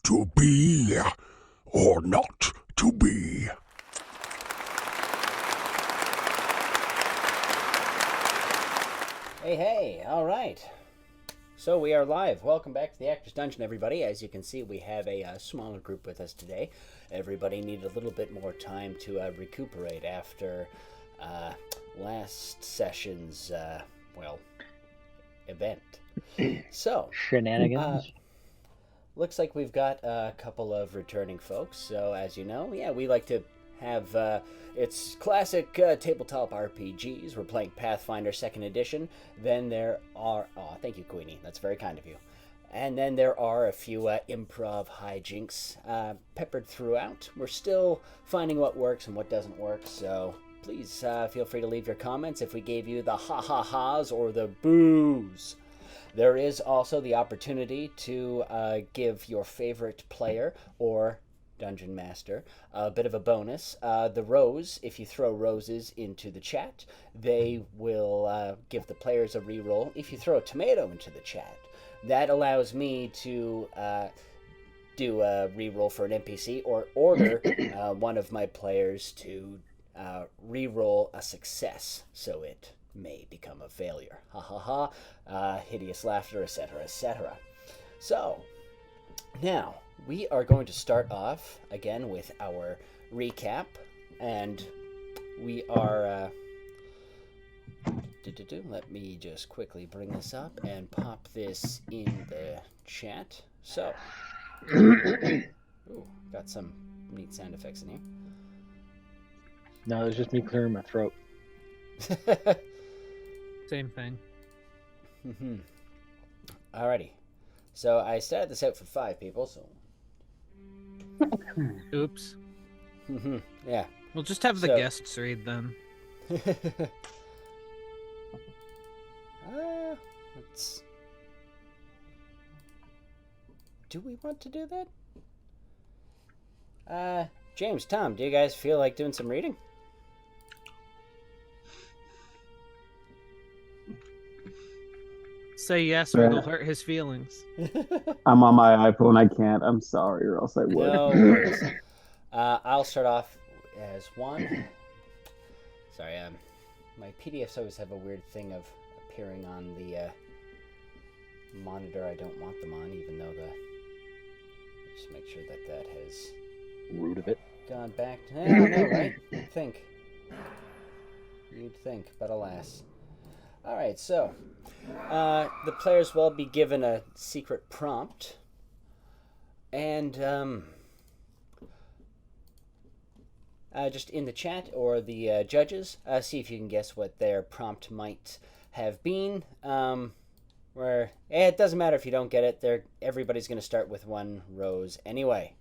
to be or not to be. Hey, all right. So we are live. Welcome back to the Actors Dungeon, everybody. As you can see, we have a smaller group with us today. Everybody needed a little bit more time to recuperate after last session's, event. So, Shenanigans. looks like we've got a couple of returning folks. So, as you know, we like to have it's classic tabletop RPGs. We're playing Pathfinder 2nd Edition. Then there are... Oh, thank you, Queenie. That's very kind of you. And then there are a few improv hijinks peppered throughout. We're still finding what works and what doesn't work, so please feel free to leave your comments if we gave you the ha-ha-has or the boos. There is also the opportunity to give your favorite player or Dungeon Master a bit of a bonus. The rose, if you throw roses into the chat, they will give the players a reroll. If you throw a tomato into the chat, that allows me to do a reroll for an NPC or order one of my players to reroll a success, so it may become a failure. Ha ha ha, hideous laughter, etc., etc. So, now, we are going to start off again with our recap, and we are... Let me just quickly bring this up and pop this in the chat. So, ooh, got some neat sound effects in here. No, it's just me clearing my throat. Same thing. Alrighty. So I started this out for 5 people, so... Oops. Yeah. We'll just have the guests read them. Let's... Do we want to do that? James, Tom, do you guys feel like doing some reading? Say yes or it'll hurt his feelings. I'm on my iPhone. I can't. I'm sorry, or else I would. No worries. I'll start off as one. Sorry, my PDFs always have a weird thing of appearing on the monitor I don't want them on, even though just make sure that that has Root of it. gone back to... I don't know, right? You'd think, but alas. Alright, so the players will be given a secret prompt, and just in the chat or the judges, see if you can guess what their prompt might have been. Where it doesn't matter if you don't get it. Everybody's going to start with 1 rose anyway.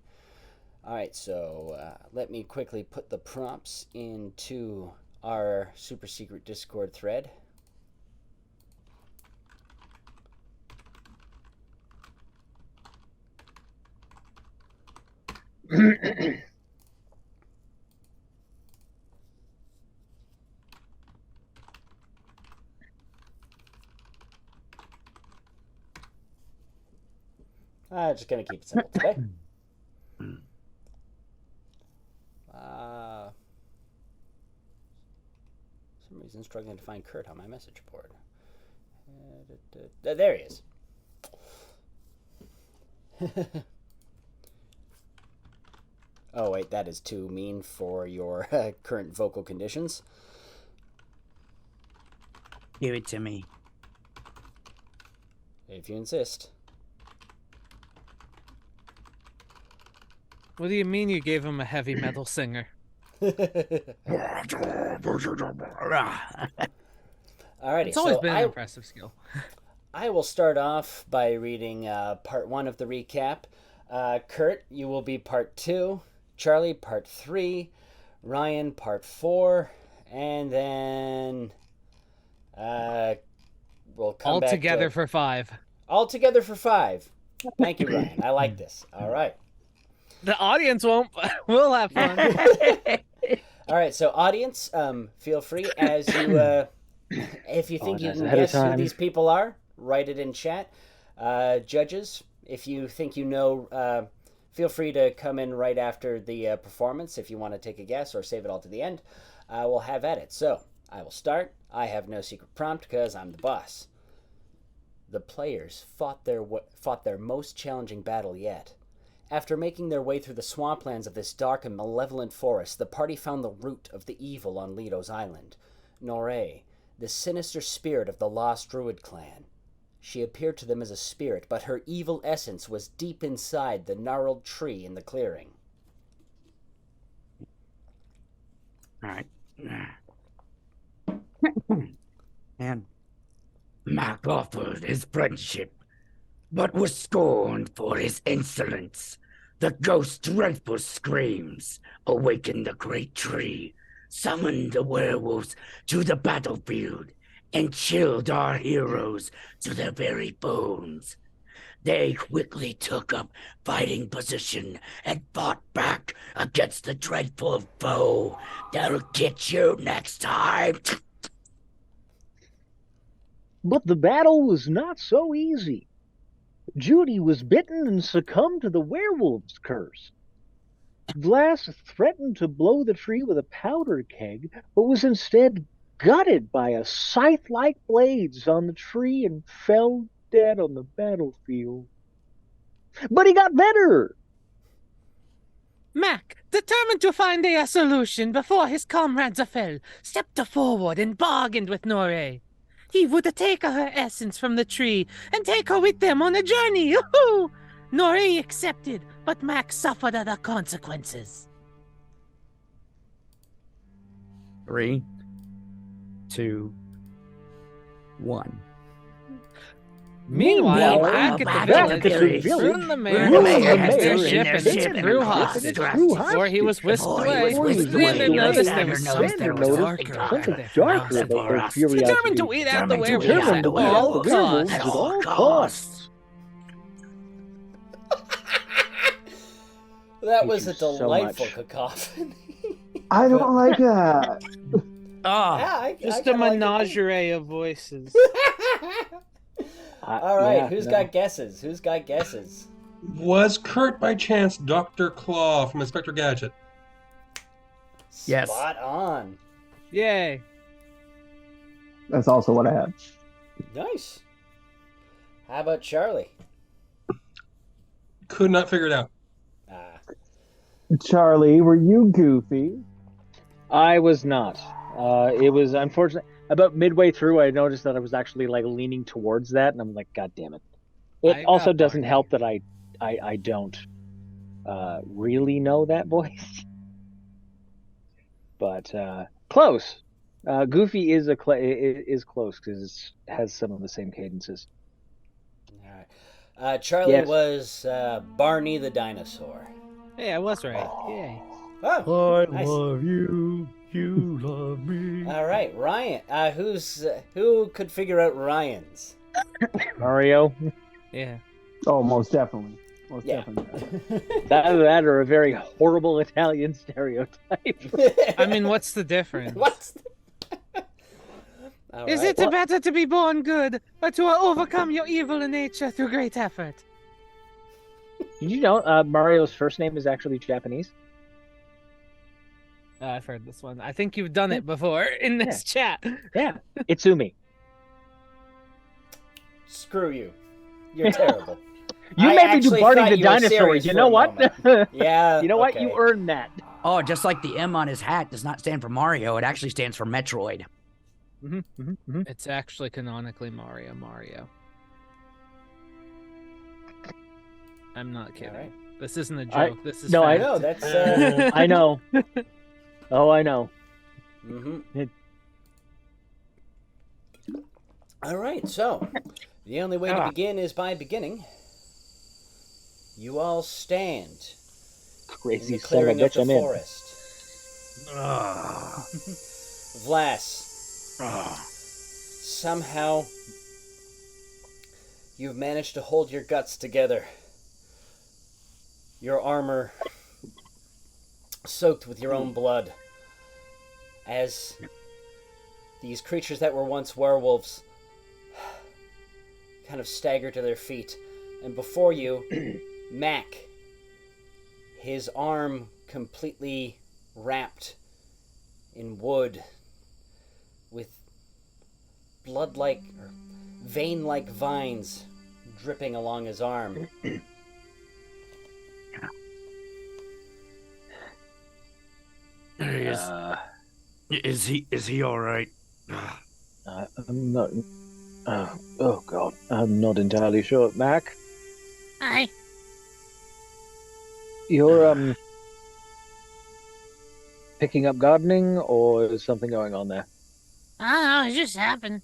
Alright, so let me quickly put the prompts into our super secret Discord thread. Just gonna keep it simple today. Some reason struggling to find Kurt on my message board. There he is. Oh wait, that is too mean for your current vocal conditions. Give it to me. If you insist. What do you mean you gave him a heavy metal singer? Alrighty, It's always so been an impressive skill. I will start off by reading part 1 of the recap. Kurt, you will be part 2. Charlie, part 3. Ryan, part 4. And then we'll come all back together for 5. All together for 5. Thank you, Ryan. I like this. All right. The audience won't, but we'll have fun. All right, so audience, feel free as you, if you think you can guess who these people are, write it in chat. Judges, if you think you know Feel free to come in right after the performance if you want to take a guess or save it all to the end. We'll have at it. So, I will start. I have no secret prompt because I'm the boss. The players fought their most challenging battle yet. After making their way through the swamplands of this dark and malevolent forest, the party found the root of the evil on Lido's island, Noiree, the sinister spirit of the lost druid clan. She appeared to them as a spirit, but her evil essence was deep inside the gnarled tree in the clearing. All right. And Mak offered his friendship, but was scorned for his insolence. The ghost's dreadful screams awakened the great tree, summoned the werewolves to the battlefield, and chilled our heroes to their very bones. They quickly took up fighting position and fought back against the dreadful foe. They'll get you next time. But the battle was not so easy. Judy was bitten and succumbed to the werewolf's curse. Glass threatened to blow the tree with a powder keg, but was instead gutted by a scythe-like blades on the tree and fell dead on the battlefield. But he got better! Mak, determined to find a solution before his comrades fell, stepped forward and bargained with Noiree. He would take her essence from the tree and take her with them on a journey. Yoo-hoo! Noiree accepted, but Mak suffered the consequences. 3, 2, 1. Meanwhile, Meanwhile, back back at the village, Roon the mayor Roon the had mayor their ship had and taken threw their hostage ship and threw before he was whisked Before he away. was whisked Xander away, noticed there Xander was noticed there something was darker something about darker the about their house. curiosity. Determined to weed out the Determined to weed werewolves out at the all werewolves costs. at all costs. That was a Thank you so delightful much. cacophony. I don't like that. Oh, Yeah, I Just a kinda like it too. menagerie of voices. All right, Yeah, who's no. got guesses? Who's got guesses? Was Kurt by chance Dr. Claw from Inspector Gadget? Yes. Spot on. Yay. That's also what I had. Nice. How about Charlie? Could not figure it out. Ah, Charlie, were you Goofy? I was not. It was unfortunate. About midway through, I noticed that I was actually like leaning towards that, and I'm like, God damn it! It I also got doesn't Barney. help that I don't really know that voice, but close. Goofy is is close because it has some of the same cadences. all right. Charlie Yes. was Barney the dinosaur. Hey, I was right. Yay. Oh, I nice. love you. You love me. All right, Ryan. Who could figure out Ryan's? Mario, Yeah. Oh, most definitely. Most Yeah. definitely. that or a very horrible Italian stereotype. I mean, what's the difference? What's? All Is right. it better to be born good or to overcome your evil nature through great effort? Did you know Mario's first name is actually Japanese? I've heard this one. I think you've done it before in this chat. Yeah, Itsumi. Screw you. You're terrible. You I made me do actually Barney thought the you were dinosaur. serious You for know a what? moment. Yeah. You know what? okay. You earned that. Oh, just like the M on his hat does not stand for Mario, it actually stands for Metroid. It's actually canonically Mario. I'm not kidding. right. This isn't a I- joke. This is no, I fact. No, that's. I know. Oh, I know. Mhm. All right, so the only way to begin is by beginning. You all stand in Crazy the son of a clearing of bitch, the I'm in. forest. Vlas, somehow you've managed to hold your guts together. Your armor soaked with your own blood. As these creatures that were once werewolves kind of stagger to their feet. And before you, Mak, his arm completely wrapped in wood with blood-like or vein-like vines dripping along his arm. Is he all right? I'm not. Oh God, I'm not entirely sure. Mac, Hi. you're picking up gardening, or is something going on there? I don't know. It just happened.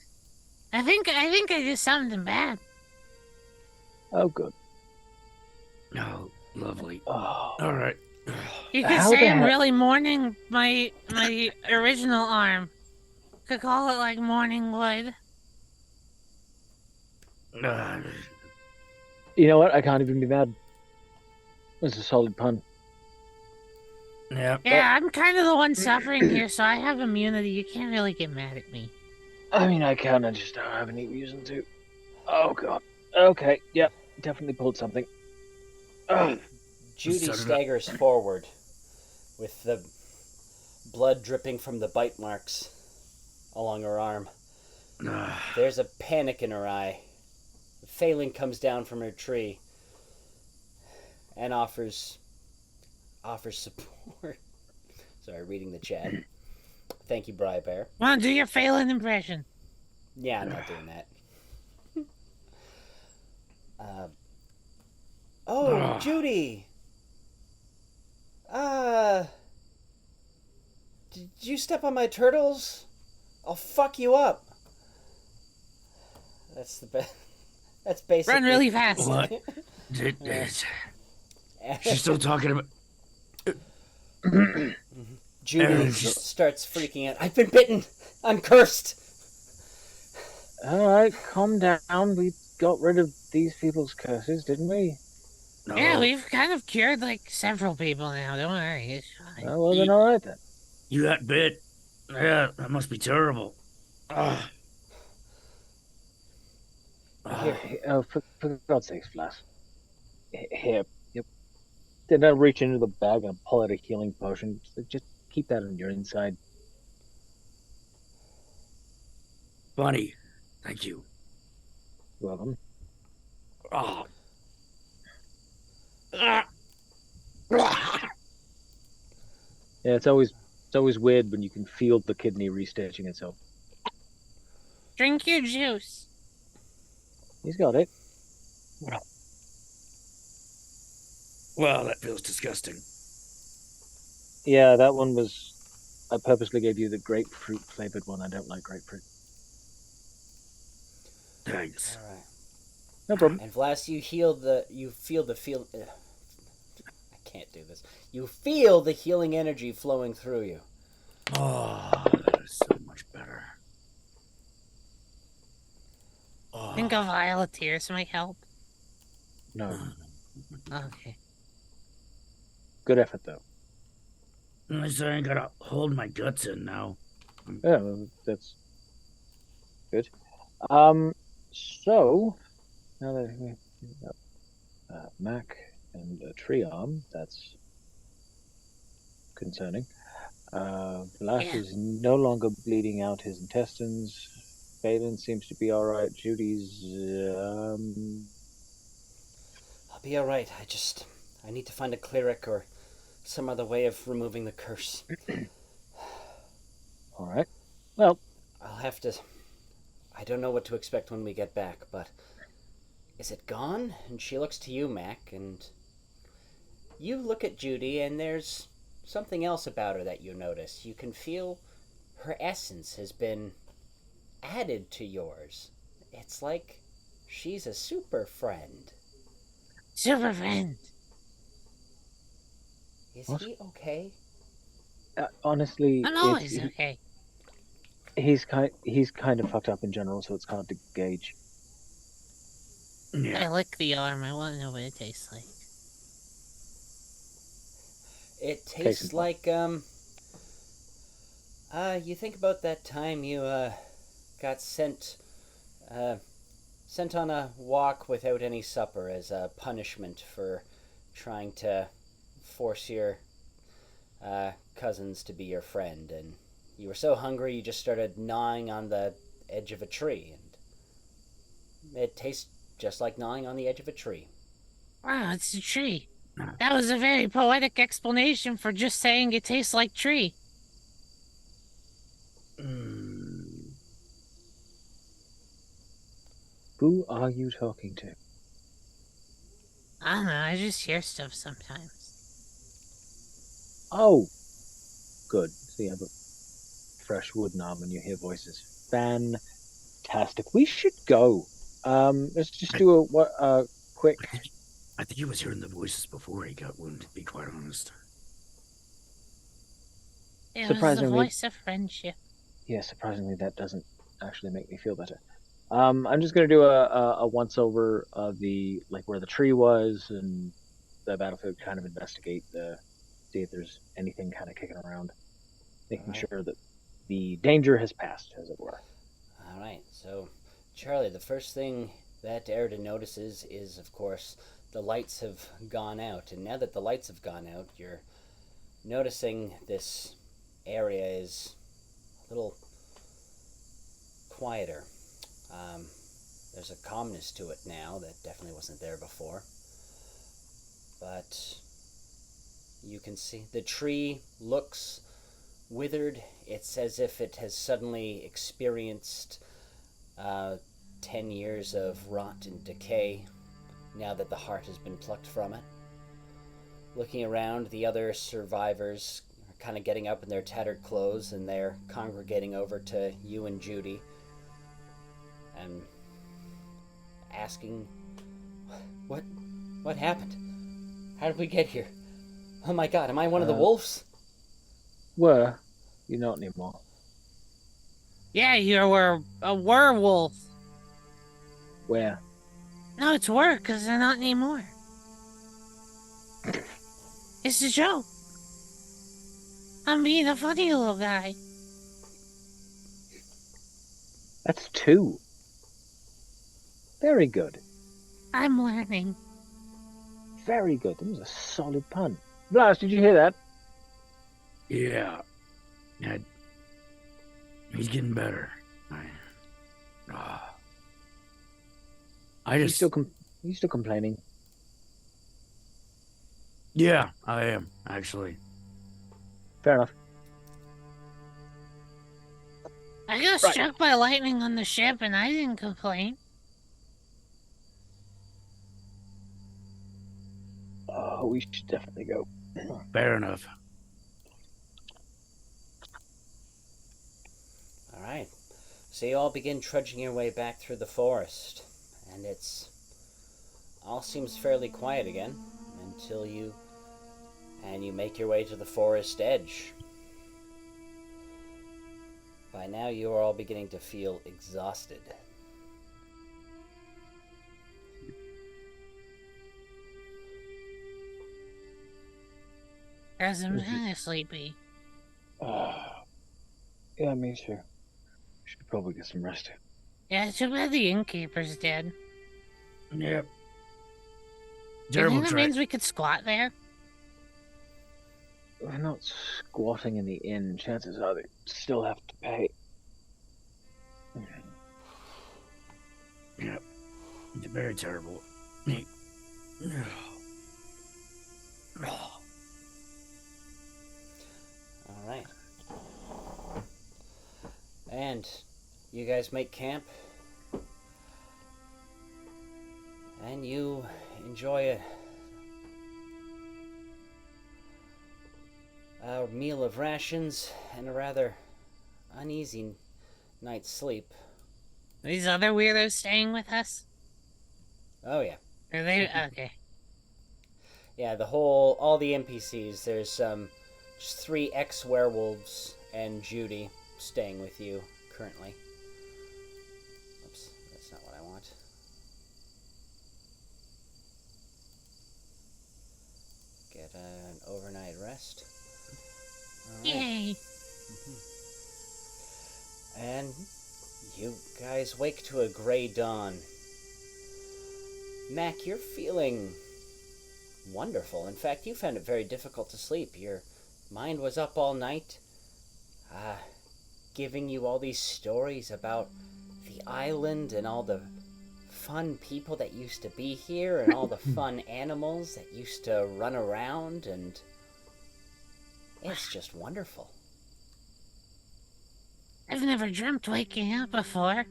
I think I did something bad. Oh, good. No, lovely. Oh, All right. You could How say the I'm heck- really mourning my original arm. Could call it like mourning wood. you know what? I can't even be mad. It's a solid pun. Yeah. Yeah, I'm kind of the one suffering here, so I have immunity. You can't really get mad at me. I mean, I can. I just don't have any reason to. Oh God. Okay. Yep. Definitely pulled something. Ugh. Judy staggers forward with the blood dripping from the bite marks along her arm. There's a panic in her eye. Phelan comes down from her tree and offers support. Sorry, reading the chat. Thank you, Bri Bear. Want to do your Phelan impression? Yeah, I'm not doing that. Judy! Did you step on my turtles? I'll fuck you up. That's the best. That's basically. Run really fast. What? She's still talking about. Judy starts freaking out. I've been bitten. I'm cursed. All right, calm down. We got rid of these people's curses, didn't we? No. Yeah, we've kind of cured like several people now. Don't worry, it's fine. Oh, well, then all right then. You got bit. Yeah, that must be terrible. Here, oh, for God's sakes, Flash. Here, yep. Then I'll reach into the bag and pull out a healing potion. Just keep that on your inside. Funny. Thank you. You're welcome. Oh. Yeah, it's always weird when you can feel the kidney restitching itself. Drink your juice. He's got it. Well, that feels disgusting. Yeah, that one was. I purposely gave you the grapefruit flavored one. I don't like grapefruit. Thanks. All right. No problem. And Vlas, you feel the I can't do this. You feel the healing energy flowing through you. Oh, that is so much better. Oh. Think a vial of tears might help. No. Okay. Good effort, though. At least I ain't gotta hold my guts in now. Yeah, well, that's good. So now that we have Mac and a tree arm, that's concerning. Vlash Yeah. is no longer bleeding out his intestines. Phelan seems to be all right. Judy's I'll be all right. I need to find a cleric or some other way of removing the curse. all right. Well, I'll have to. I don't know what to expect when we get back, but is it gone? And she looks to you, Mac, and you look at Judy, and there's something else about her that you notice. You can feel her essence has been added to yours. It's like she's a super friend. Super friend. Is What? he okay? honestly, I'm always okay. he's kind of fucked up in general, so it's hard to gauge. Yeah. I lick the arm. I want to know what it tastes like. It Case in tastes point. like, you think about that time you, got sent on a walk without any supper as a punishment for trying to force your cousins to be your friend, and you were so hungry you just started gnawing on the edge of a tree, and it tastes just like gnawing on the edge of a tree. Wow, it's a tree. That was a very poetic explanation for just saying it tastes like tree. Who are you talking to? I don't know, I just hear stuff sometimes. Oh, good. So you have a fresh wood knob and you hear voices. Fantastic. We should go. Let's just do a quick. I think he was hearing the voices before he got wounded, to be quite honest. It was the Surprisingly- voice of friendship. Yeah, surprisingly, that doesn't actually make me feel better. I'm just gonna do a once over of the where the tree was and the battlefield, kind of investigate see if there's anything kind of kicking around, making sure that the danger has passed, as it were. All right, so Charlie, the first thing that Erida notices is, of course, the lights have gone out, and now that the lights have gone out, you're noticing this area is a little quieter. There's a calmness to it now that definitely wasn't there before. But you can see the tree looks withered. It's as if it has suddenly experienced 10 years of rot and decay now that the heart has been plucked from it. Looking around, the other survivors are kind of getting up in their tattered clothes, and they're congregating over to you and Judy and asking, what happened? How did we get here? Oh my god, am I one of the wolves? You're not anymore. Yeah, you were a werewolf. Where? No, it's were, because they're not anymore. It's a joke. I'm being a funny little guy. That's 2. Very good. I'm learning. Very good. That was a solid pun. Blast, did you hear that? Yeah. He's getting better. He's still complaining. Yeah, I am, actually. Fair enough. I got struck by lightning on the ship and I didn't complain. Oh, we should definitely go. Fair enough. All right. So you all begin trudging your way back through the forest, and all seems fairly quiet again until you make your way to the forest edge. By now, you are all beginning to feel exhausted. Because I'm kind of sleepy. Yeah, me too. Should probably get some rest. Yeah, too bad the innkeeper's dead. Yep. Do you Terrible think that track. means we could squat there? We're not squatting in the inn. Chances are they still have to pay. Yep. It's very terrible. All right. And you guys make camp, and you enjoy a meal of rations and a rather uneasy night's sleep. These other weirdos staying with us? Oh yeah. Are they? Okay. Yeah, all the NPCs, there's just 3 ex-werewolves and Judy staying with you currently. Oops, that's not what I want. Get an overnight rest. All right. Yay. And you guys wake to a gray dawn. Mac, you're feeling wonderful. In fact, you found it very difficult to sleep. Your mind was up all night, giving you all these stories about the island and all the fun people that used to be here and all the fun animals that used to run around, and it's just wonderful. I've never dreamt waking up before.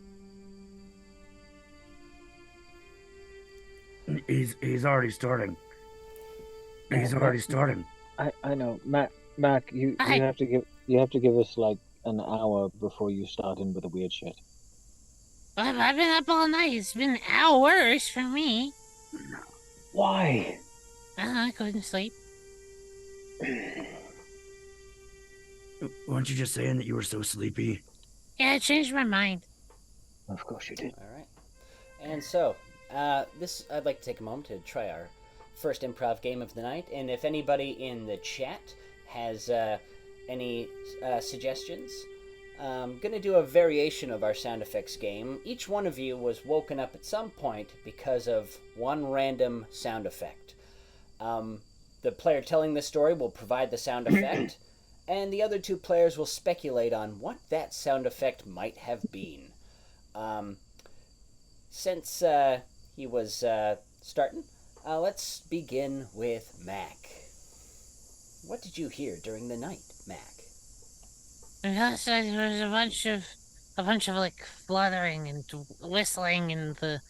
He's already starting. He's already starting. I know, Mac. You have to give us like an hour before you start in with the weird shit. I've been up all night. It's been hours for me. Why? I couldn't sleep. Weren't you just saying that you were so sleepy? Yeah, I changed my mind. Of course you did. All right. And so, I'd like to take a moment to try our first improv game of the night. And if anybody in the chat has any suggestions, I'm going to do a variation of our sound effects game. Each one of you was woken up at some point because of one random sound effect. The player telling the story will provide the sound effect, and the other two players will speculate on what that sound effect might have been. Since he was starting, let's begin with Mac. What did you hear during the night, Mac? Outside there was a bunch of like fluttering and whistling in the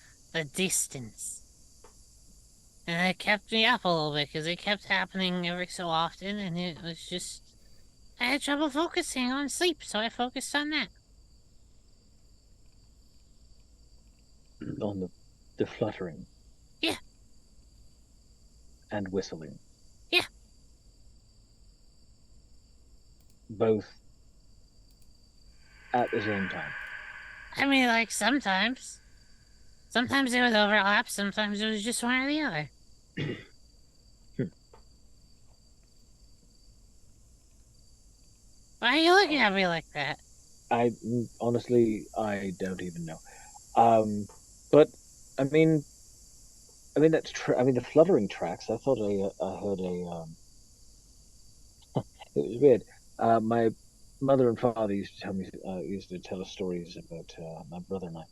distance. And it kept me up a little bit because it kept happening every so often, and it was just, I had trouble focusing on sleep, so I focused on that. On the fluttering. Yeah. And whistling. Yeah. Both at the same time. I mean, like, sometimes. Sometimes it would overlap, sometimes it was just one or the other. Why are you looking at me like that? Honestly, I don't even know. But I mean that's true. I mean, the fluttering tracks. I thought I heard a. It was weird. My mother and father used to tell us stories about my brother and I,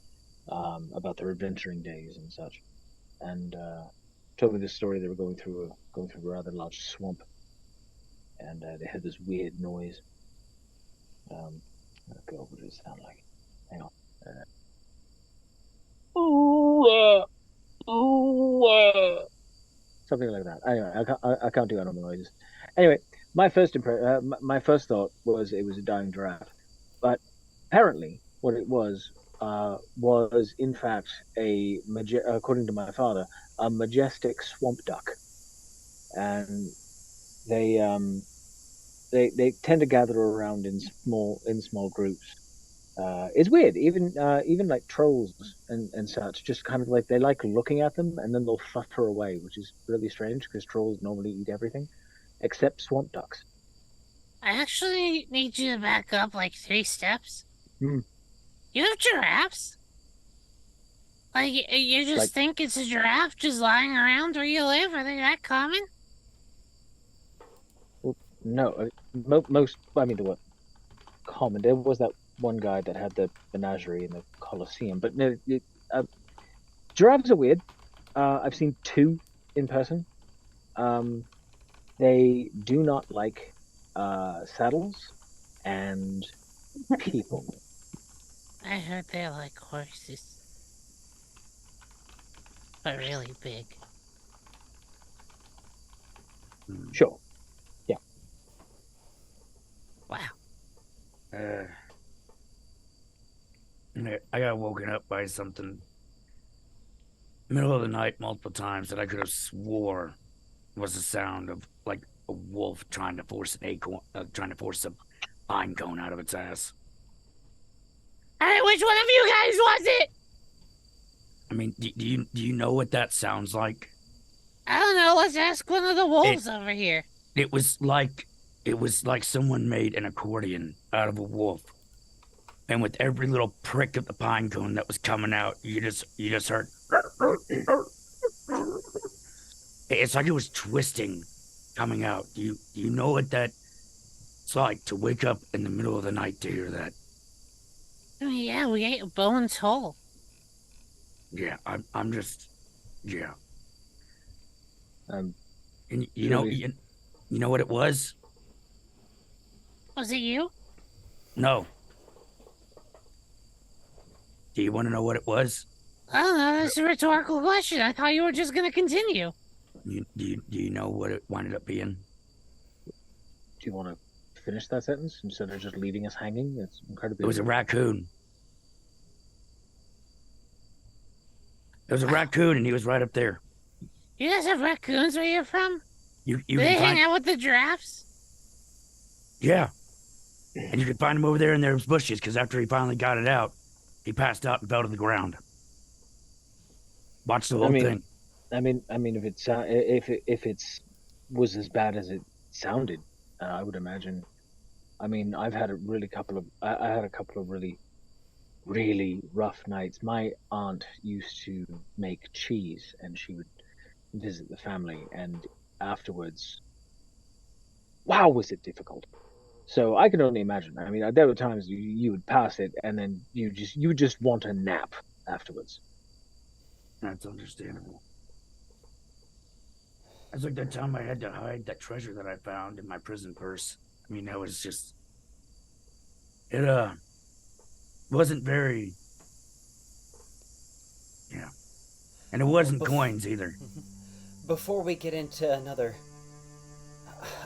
about their adventuring days and such, and told me this story. They were going through a rather large swamp, and they heard this weird noise. Oh God, what does it sound like? Hang on. Something like that. Anyway, I can't do animal noises. Anyway, my first thought was it was a dying giraffe, but apparently what it was in fact according to my father, a majestic swamp duck, and they tend to gather around in small groups. It's weird, even like trolls and such, just kind of like they like looking at them and then they'll flutter away, which is really strange because trolls normally eat everything except swamp ducks. I actually need you to back up like 3 steps. Hmm. You have giraffes? Like, you just think it's a giraffe just lying around where you live? Are they that common? Well, no, most, I mean, they were common. There was that one guy that had the menagerie in the Colosseum, but no, giraffes are weird. I've seen 2 in person. They do not like saddles and people. I heard they're like horses. But really big. Sure. Yeah. Wow. I got woken up by something middle of the night multiple times that I could have swore was the sound of like a wolf trying to force an acorn, trying to force a pine cone out of its ass. Alright, which one of you guys was it? I mean, do you know what that sounds like? I don't know, let's ask one of the wolves over here. It was like someone made an accordion out of a wolf. And with every little prick of the pine cone that was coming out, you just heard. Well, no, most, I mean, the what? Common. There was that one guy that had the menagerie in the Colosseum, but no, I've seen 2 in person. They do not like saddles and people. It's like it was twisting, coming out. Do you know what it's like to wake up in the middle of the night to hear that? Oh, yeah, we ate a bones whole. Yeah, I'm just, yeah. Um, And you know, Judy. you know what it was? Was it you? No. Do you want to know what it was? I don't know, that's a rhetorical question. I thought you were just gonna continue. Do you know what it wound up being? Do you want to finish that sentence instead of just leaving us hanging? It's incredibly. It was a rude. raccoon. It was a raccoon, and he was right up there. You guys have raccoons where you're from? You Do they can hang find, out with the giraffes? yeah, and you could find him over there in those bushes. Because after he finally got it out, he passed out and fell to the ground. Watch the whole thing. I mean, if it's was as bad as it sounded, I would imagine. I mean, I've had I had a couple of really, really rough nights. My aunt used to make cheese, and she would visit the family, and afterwards, wow, was it difficult. So I can only imagine. I mean, there were times you would pass it, and then you would just want a nap afterwards. That's understandable. It's like that time I had to hide that treasure that I found in my prison purse. I mean, that was just... It, wasn't very... Yeah. And it wasn't coins either. Before we get into another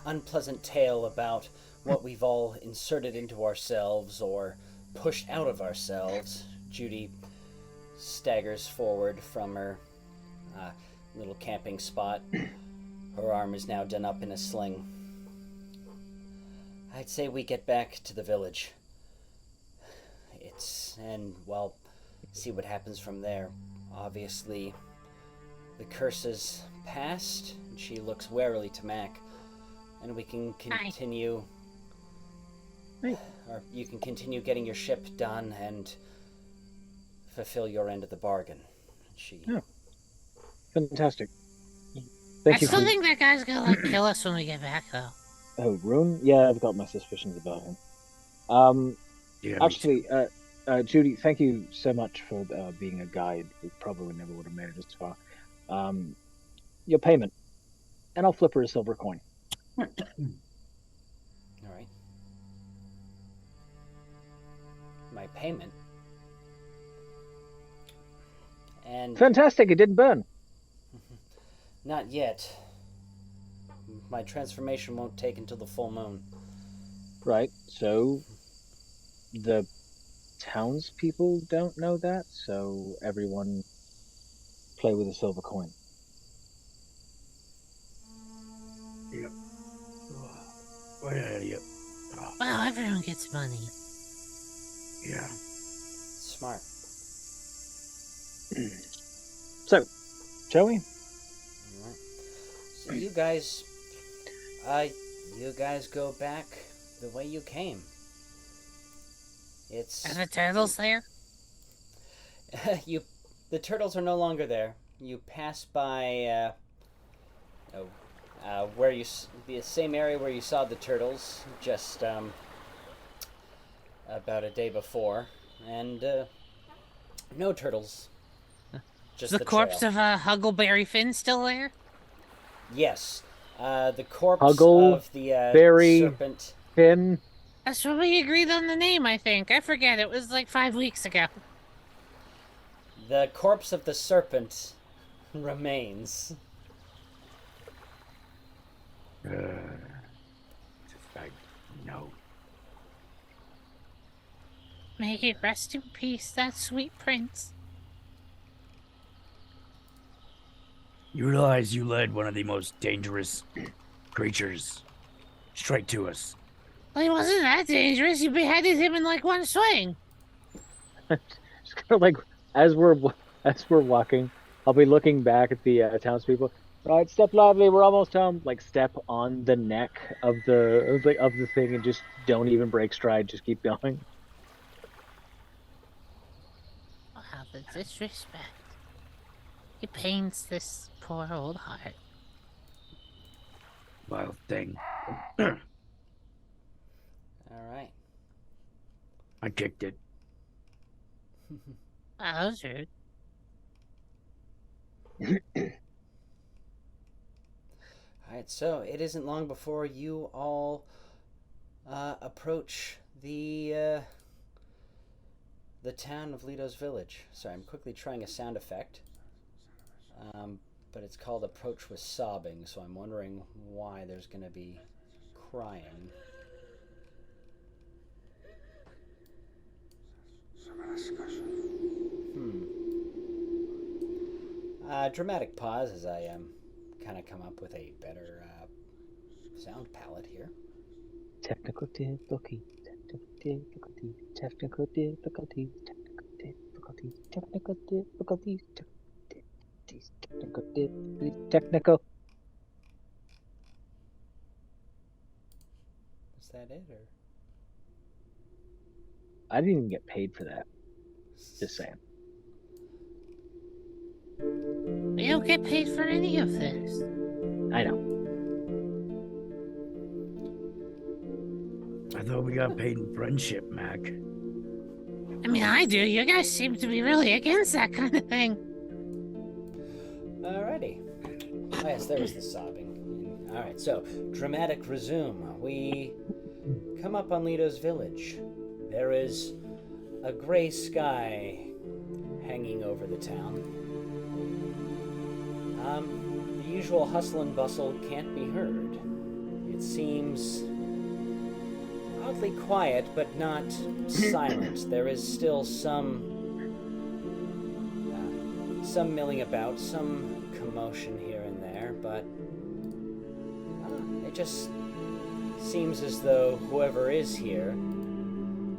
unpleasant tale about what we've all inserted into ourselves or pushed out of ourselves, Judy staggers forward from her little camping spot. Her arm is now done up in a sling. I'd say we get back to the village. See what happens from there. Obviously, the curse is past, and she looks warily to Mac, and we can continue... Hey. Or you can continue getting your ship done and fulfill your end of the bargain. Fantastic. Thank you. I still think that guy's gonna kill us when we get back, though. Oh, Rune? Yeah, I've got my suspicions about him. Yeah, Actually, Judy, thank you so much for being a guide. We probably never would have made it this far. Your payment, and I'll flip her a silver coin. All right. My payment. And Fantastic! It didn't burn. not yet. My transformation won't take until the full moon. Right. So the townspeople don't know that. So everyone play with a silver coin. Yep. Oh, yeah. Wow, everyone gets money. Yeah. Smart. So, shall we? All right. So you guys go back the way you came. It's Are the turtles there? the turtles are no longer there. You pass by where the same area where you saw the turtles just about a day before, and no turtles. Just Is the corpse trail. of Huggleberry Finn still there? Yes, the corpse Huggle, of the Berry, serpent. Finn. That's what we agreed on the name, I think. I forget, it was like 5 weeks ago. The corpse of the serpent remains. No. May he rest in peace, that sweet prince. You realize you led one of the most dangerous creatures straight to us. Well, he wasn't that dangerous. You beheaded him in like one swing. Just kind of like as we're walking, I'll be looking back at the townspeople. Right, step lively. We're almost home. Like step on the neck of the thing and just don't even break stride. Just keep going. Wow, the disrespect. It pains this poor old heart. vile thing. All right. I kicked it. That was rude. All right, so it isn't long before you all approach the town of Lido's village. Sorry, I'm quickly trying a sound effect, but it's called approach with sobbing, so I'm wondering why there's going to be crying. Dramatic pause as I kind of come up with a better sound palette here. Technical difficulty, technical difficulty, technical difficulty, technical difficulties, technical difficulties, technical. Is that it, or? I didn't even get paid for that. Just saying. You don't get paid for any of this. I know. I thought we got paid in friendship, Mac. I mean, I do. You guys seem to be really against that kind of thing. Alrighty. Oh, yes, there was the sobbing. Alright, so, dramatic resume. We come up on Lido's village. There is a gray sky hanging over the town. The usual hustle and bustle can't be heard. It seems oddly quiet, but not silent. There is still some milling about, some commotion here and there, but it just seems as though whoever is here,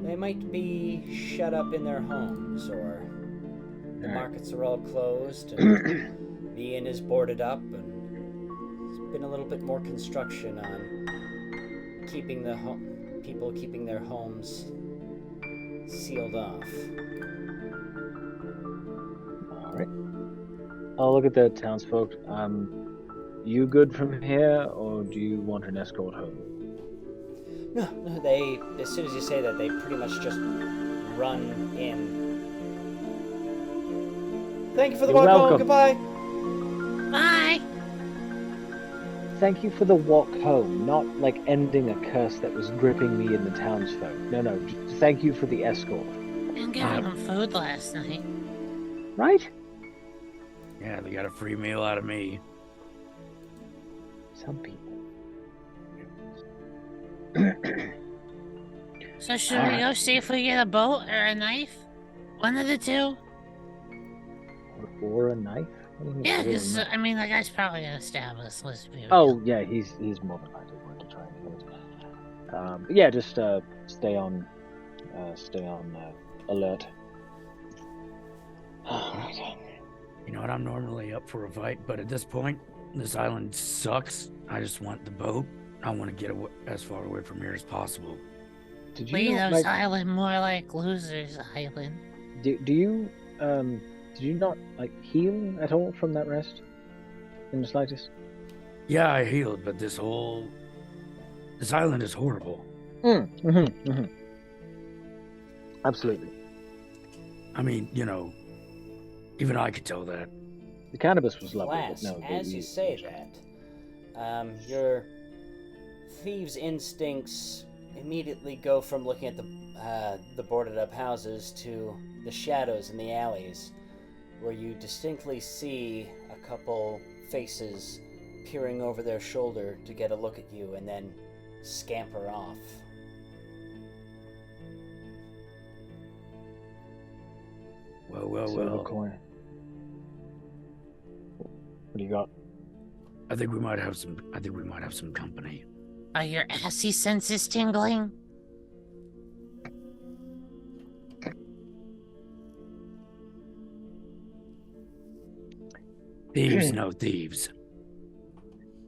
they might be shut up in their homes, or the markets are all closed, and the inn is boarded up, and there's been a little bit more construction on keeping people keeping their homes sealed off. All right. I'll look at the townsfolk. You good from here, or do you want an escort home? No, they, as soon as you say that, they pretty much just run in. Thank you for the walk home. Goodbye. Bye. Thank you for the walk home, not like ending a curse that was gripping me in the townsfolk. No, just thank you for the escort. Didn't give them food last night. Right? Yeah, they got a free meal out of me. Some people. So should we go see if we get a boat or a knife? One of the two? Or a knife? What do you mean, Yeah, or a because, knife? I mean, the guy's probably gonna stab us, let's be real. Oh, yeah, he's more than likely going to try and kill us. But yeah, just stay on alert. Alright. You know what? I'm normally up for a fight, but at this point, this island sucks. I just want the boat. I want to get as far away from here as possible. Did you not, Lido's like, Island, more like Loser's Island. do you did you not like heal at all from that rest? In the slightest? Yeah, I healed, but this island is horrible. Absolutely. I mean, you know, even I could tell that. The cannabis was lovely, Lass, but no. as you say that, your thieves' instincts immediately go from looking at the boarded up houses to the shadows in the alleys, where you distinctly see a couple faces peering over their shoulder to get a look at you and then scamper off. Well. Corner. What do you got? I think we might have some company. Are your assy senses tingling? Thieves know thieves.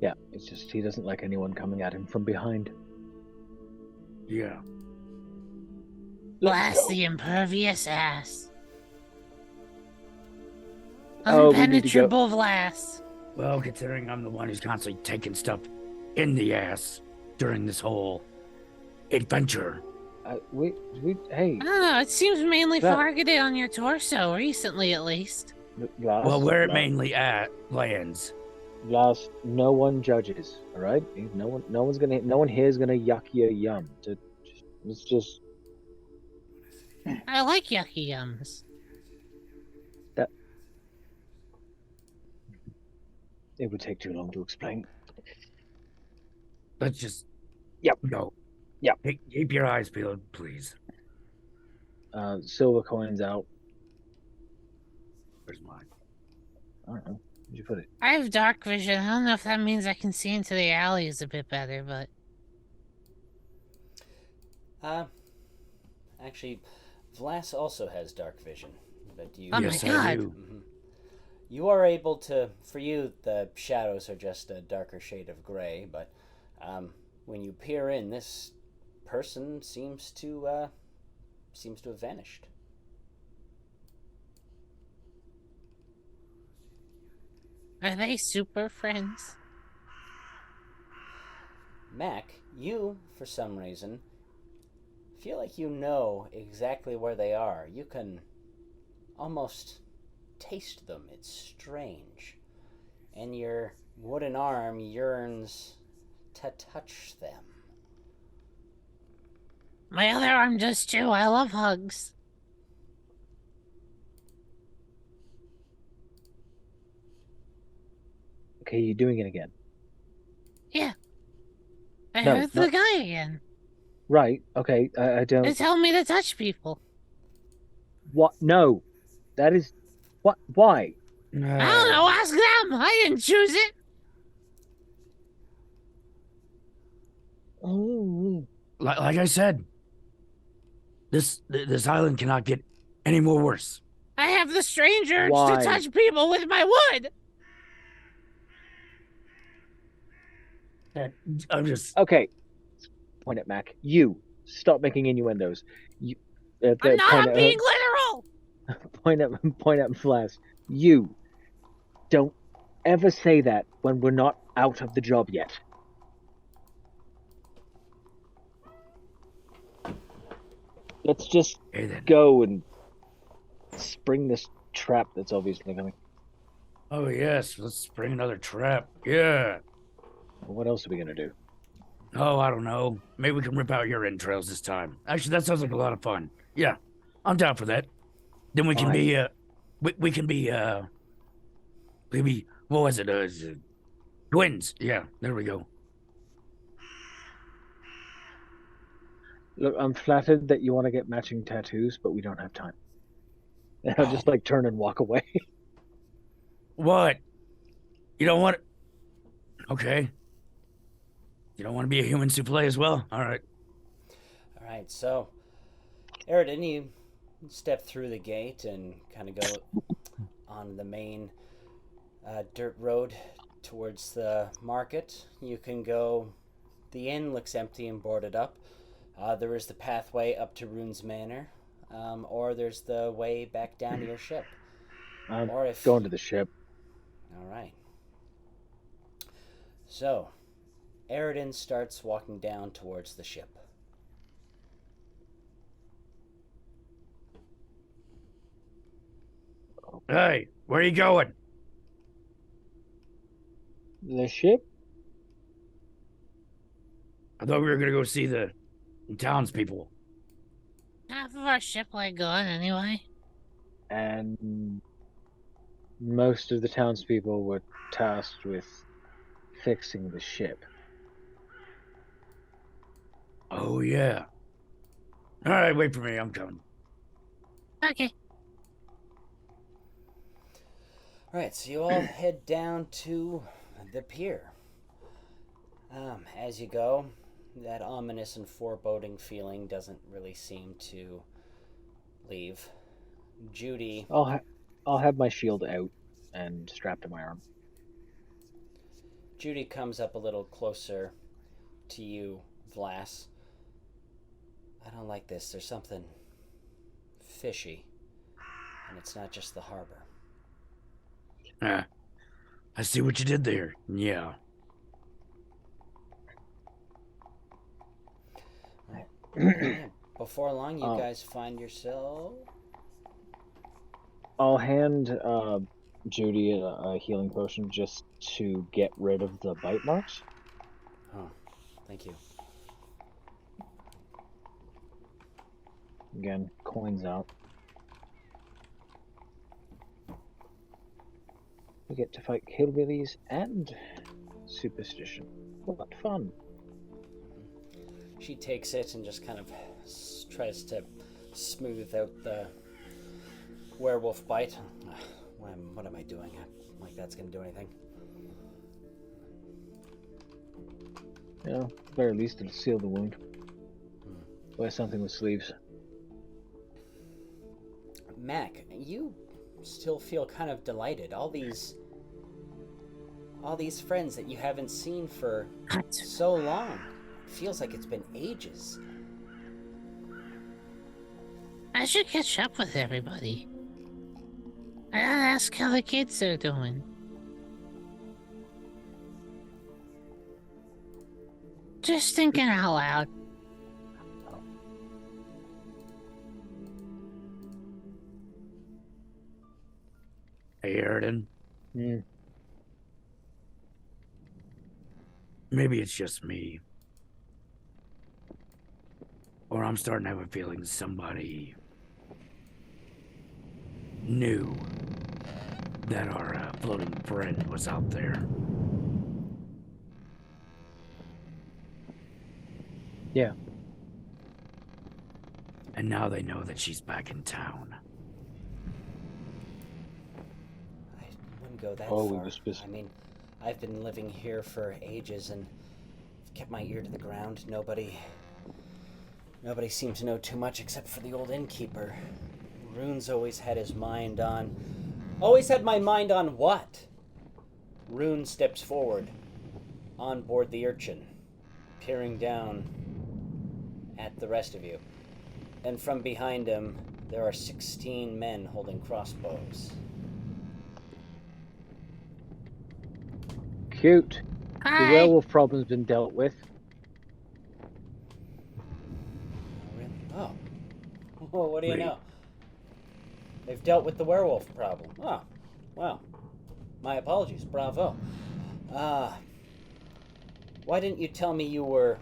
Yeah, it's just he doesn't like anyone coming at him from behind. Yeah. Blast the impervious ass. Oh, we need to go. Unpenetrable Vlass. Well, considering I'm the one who's constantly taking stuff in the ass during this whole adventure. Hey, I don't know. It seems mainly That- targeted on your torso, recently at least. Glass. Well, where it Glass, mainly lands. Glass, no one judges. All right, no one here is gonna yuck your yum. It's just I like yucky yums. that. It would take too long to explain. Let's just Yep. go. Yep. Keep your eyes peeled, please. Silver coins out. Where's mine? I don't know. Where'd you put it? I have dark vision. I don't know if that means I can see into the alleys a bit better, but... Actually, Vlas also has dark vision, but you... Oh Yes, my I god! do. Mhm. You are able to... For you, the shadows are just a darker shade of gray, but when you peer in, this person seems to have vanished. Are they super friends? Mac, you, for some reason, feel like you know exactly where they are. You can almost taste them. It's strange. And your wooden arm yearns to touch them. My other arm does too. I love hugs. Okay, you're doing it again. Yeah. I No, heard not- the guy again. Right. Okay. I don't. They tell me to touch people. What? No. That is. What? Why? I don't know. Ask them. I didn't choose it. Oh. Like I said, this island cannot get any more worse. I have the strange urge Why? to touch people with my wood. I'm just. Okay. Point at Mac. You stop making innuendos. You. I'm not. point I'm being literal. Point at Flash. You don't ever say that when we're not out of the job yet. Let's just Hey then. go and spring this trap that's obviously coming. Oh yes, let's spring another trap. Yeah. What else are we gonna do? Oh, I don't know. Maybe we can rip out your entrails this time. Actually, that sounds like a lot of fun. Yeah, I'm down for that. Then we can Fine. be we can be maybe what was it? Twins. Yeah, there we go. Look, I'm flattered that you want to get matching tattoos, but we don't have time. And I'll just like turn and walk away. What? You don't want? Okay. You don't want to be a human souffle as well? All right. All right, so, Eridan, you step through the gate and kind of go on the main dirt road towards the market. You can go. The inn looks empty and boarded up. There is the pathway up to Rune's Manor, or there's the way back down to your ship. I'm Or if going to the ship. All right. So, Eridan starts walking down towards the ship. Hey, where are you going? The ship? I thought we were gonna go see the townspeople. Half of our ship like gone anyway. And most of the townspeople were tasked with fixing the ship. Oh yeah. All right, wait for me. I'm coming. Okay. All right, so you all head down to the pier. As you go, that ominous and foreboding feeling doesn't really seem to leave. Judy, I'll have my shield out and strapped to my arm. Judy comes up a little closer to you, Vlas. I don't like this. There's something fishy, and it's not just the harbor. I see what you did there. Yeah. Yeah, before long, you guys find yourself. I'll hand Judy a healing potion just to get rid of the bite marks. Oh, thank you. Again, coins out. We get to fight hillbillies and superstition. What fun. She takes it and just kind of tries to smooth out the werewolf bite. What am I doing? Like that's going to do anything. At the very least, it'll seal the wound. Wear something with sleeves. Mac, you still feel kind of delighted. All these friends that you haven't seen for so long. Feels like it's been ages. I should catch up with everybody. I gotta ask how the kids are doing. Just thinking out loud. Hey, Aridin. Hmm. Maybe it's just me. Or I'm starting to have a feeling somebody knew that our floating friend was out there. Yeah. And now they know that she's back in town. I wouldn't go that Oh, far. this I mean, I've been living here for ages and kept my ear to the ground. Nobody seemed to know too much except for the old innkeeper. Rune's always had his mind on... Always had my mind on what? Rune steps forward, on board the urchin, peering down at the rest of you. And from behind him, there are 16 men holding crossbows. Cute. Hi. The werewolf problem's been dealt with. Oh. Well, what do you Wait. know? They've dealt with the werewolf problem. Oh, well. My apologies. Bravo. Why didn't you tell me you were...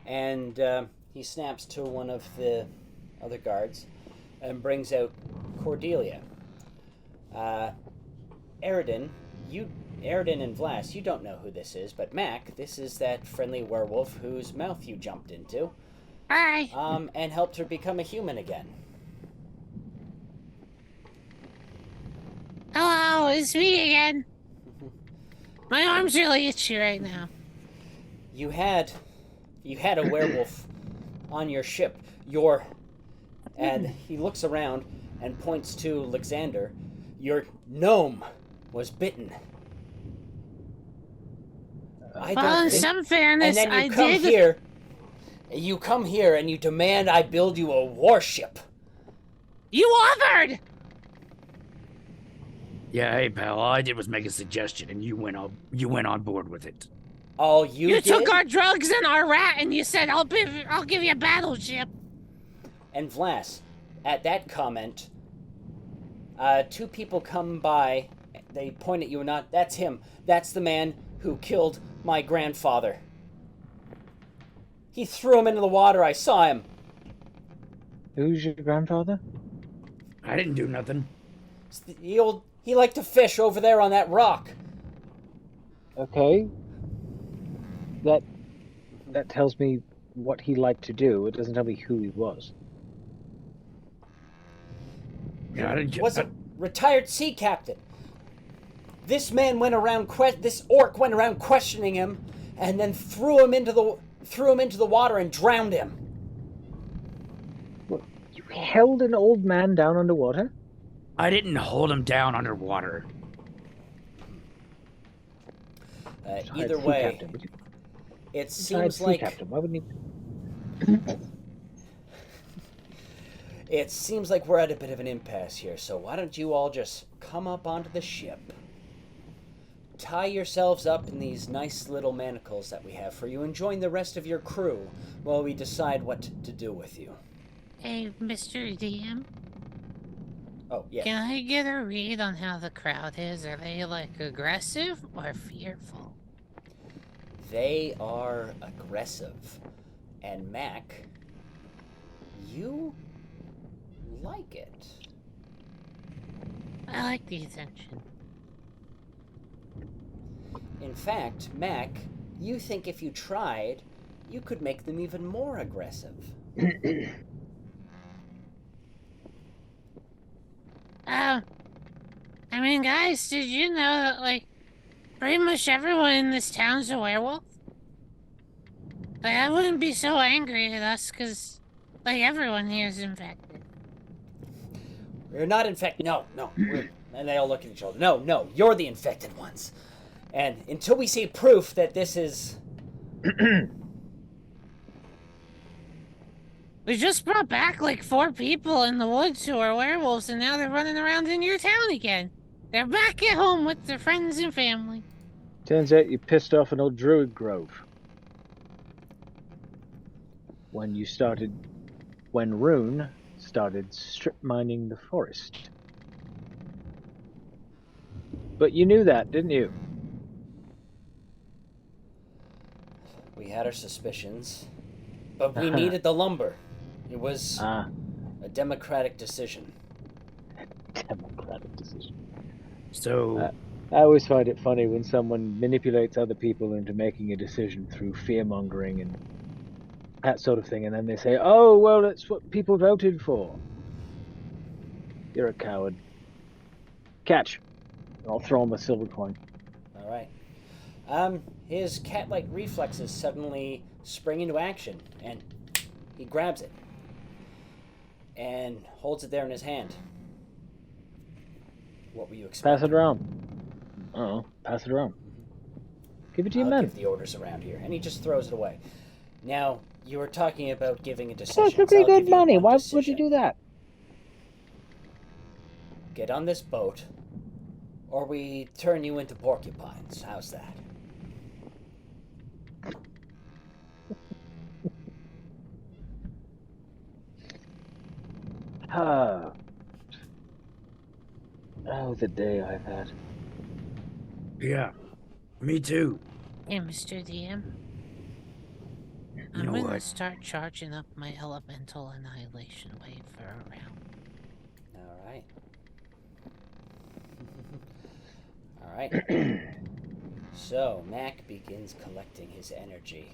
And he snaps to one of the other guards and brings out Cordelia. Aridin and Vlas, you don't know who this is, but Mac, this is that friendly werewolf whose mouth you jumped into. Hi. And helped her become a human again. Hello, it's me again. My arm's really itchy right now. You had a werewolf on your ship. And he looks around and points to Alexander. Your gnome was bitten. Well, in some fairness, and then I you come did. here. You come here and you demand I build you a warship. You offered. Yeah, hey pal, all I did was make a suggestion and you went on board with it. All you You did? took our drugs and our rat, and you said, "I'll give you a battleship." And Vlas, at that comment, two people come by. They point at you and not. That's him. That's the man who killed my grandfather. He threw him into the water. I saw him. Who's your grandfather? I didn't do nothing. He liked to fish over there on that rock. Okay. That tells me what he liked to do. It doesn't tell me who he was. Yeah, I didn't. Was a retired sea captain. This man went around. This orc went around questioning him, and then threw him into the water and drowned him. What, you held an old man down underwater? I didn't hold him down underwater. Either way, it seems like Captain. Why wouldn't he? it seems like we're at a bit of an impasse here. So why don't you all just come up onto the ship? tie yourselves up in these nice little manacles that we have for you and join the rest of your crew while we decide what to do with you. Hey, Mr. DM, Oh, yeah. can I get a read on how the crowd is? Are they, like, aggressive or fearful? They are aggressive. And Mac, you like it. I like the attention. In fact, Mac, you think if you tried, you could make them even more aggressive. I mean, guys, did you know that, like, pretty much everyone in this town's a werewolf? Like, I wouldn't be so angry at us, because, like, everyone here is infected. We're not infected. No. And they all look at each other. No, you're the infected ones. And until we see proof that this is... We just brought back, like, 4 people in the woods who are werewolves, and now they're running around in your town again. They're back at home with their friends and family. Turns out you pissed off an old druid grove. When Rune started strip mining the forest. But you knew that, didn't you? We had our suspicions, but we needed the lumber. It was a democratic decision. Democratic decision. So, I always find it funny when someone manipulates other people into making a decision through fear-mongering and that sort of thing, and then they say, oh, well, that's what people voted for. You're a coward. Catch. I'll throw him a silver coin. All right. His cat-like reflexes suddenly spring into action, and he grabs it and holds it there in his hand. What were you expecting? Pass it around. Pass it around. Give it to your I'll men. give the orders around here, and he just throws it away. Now, you were talking about giving a decision. That's pretty good money. Why would you do that? Get on this boat, or we turn you into porcupines. How's that? Oh, the day I've had. yeah, me too. Hey, Mr. DM. You I'm know gonna what? start charging up my elemental annihilation wave for a round. All right. All right. So, Mac begins collecting his energy.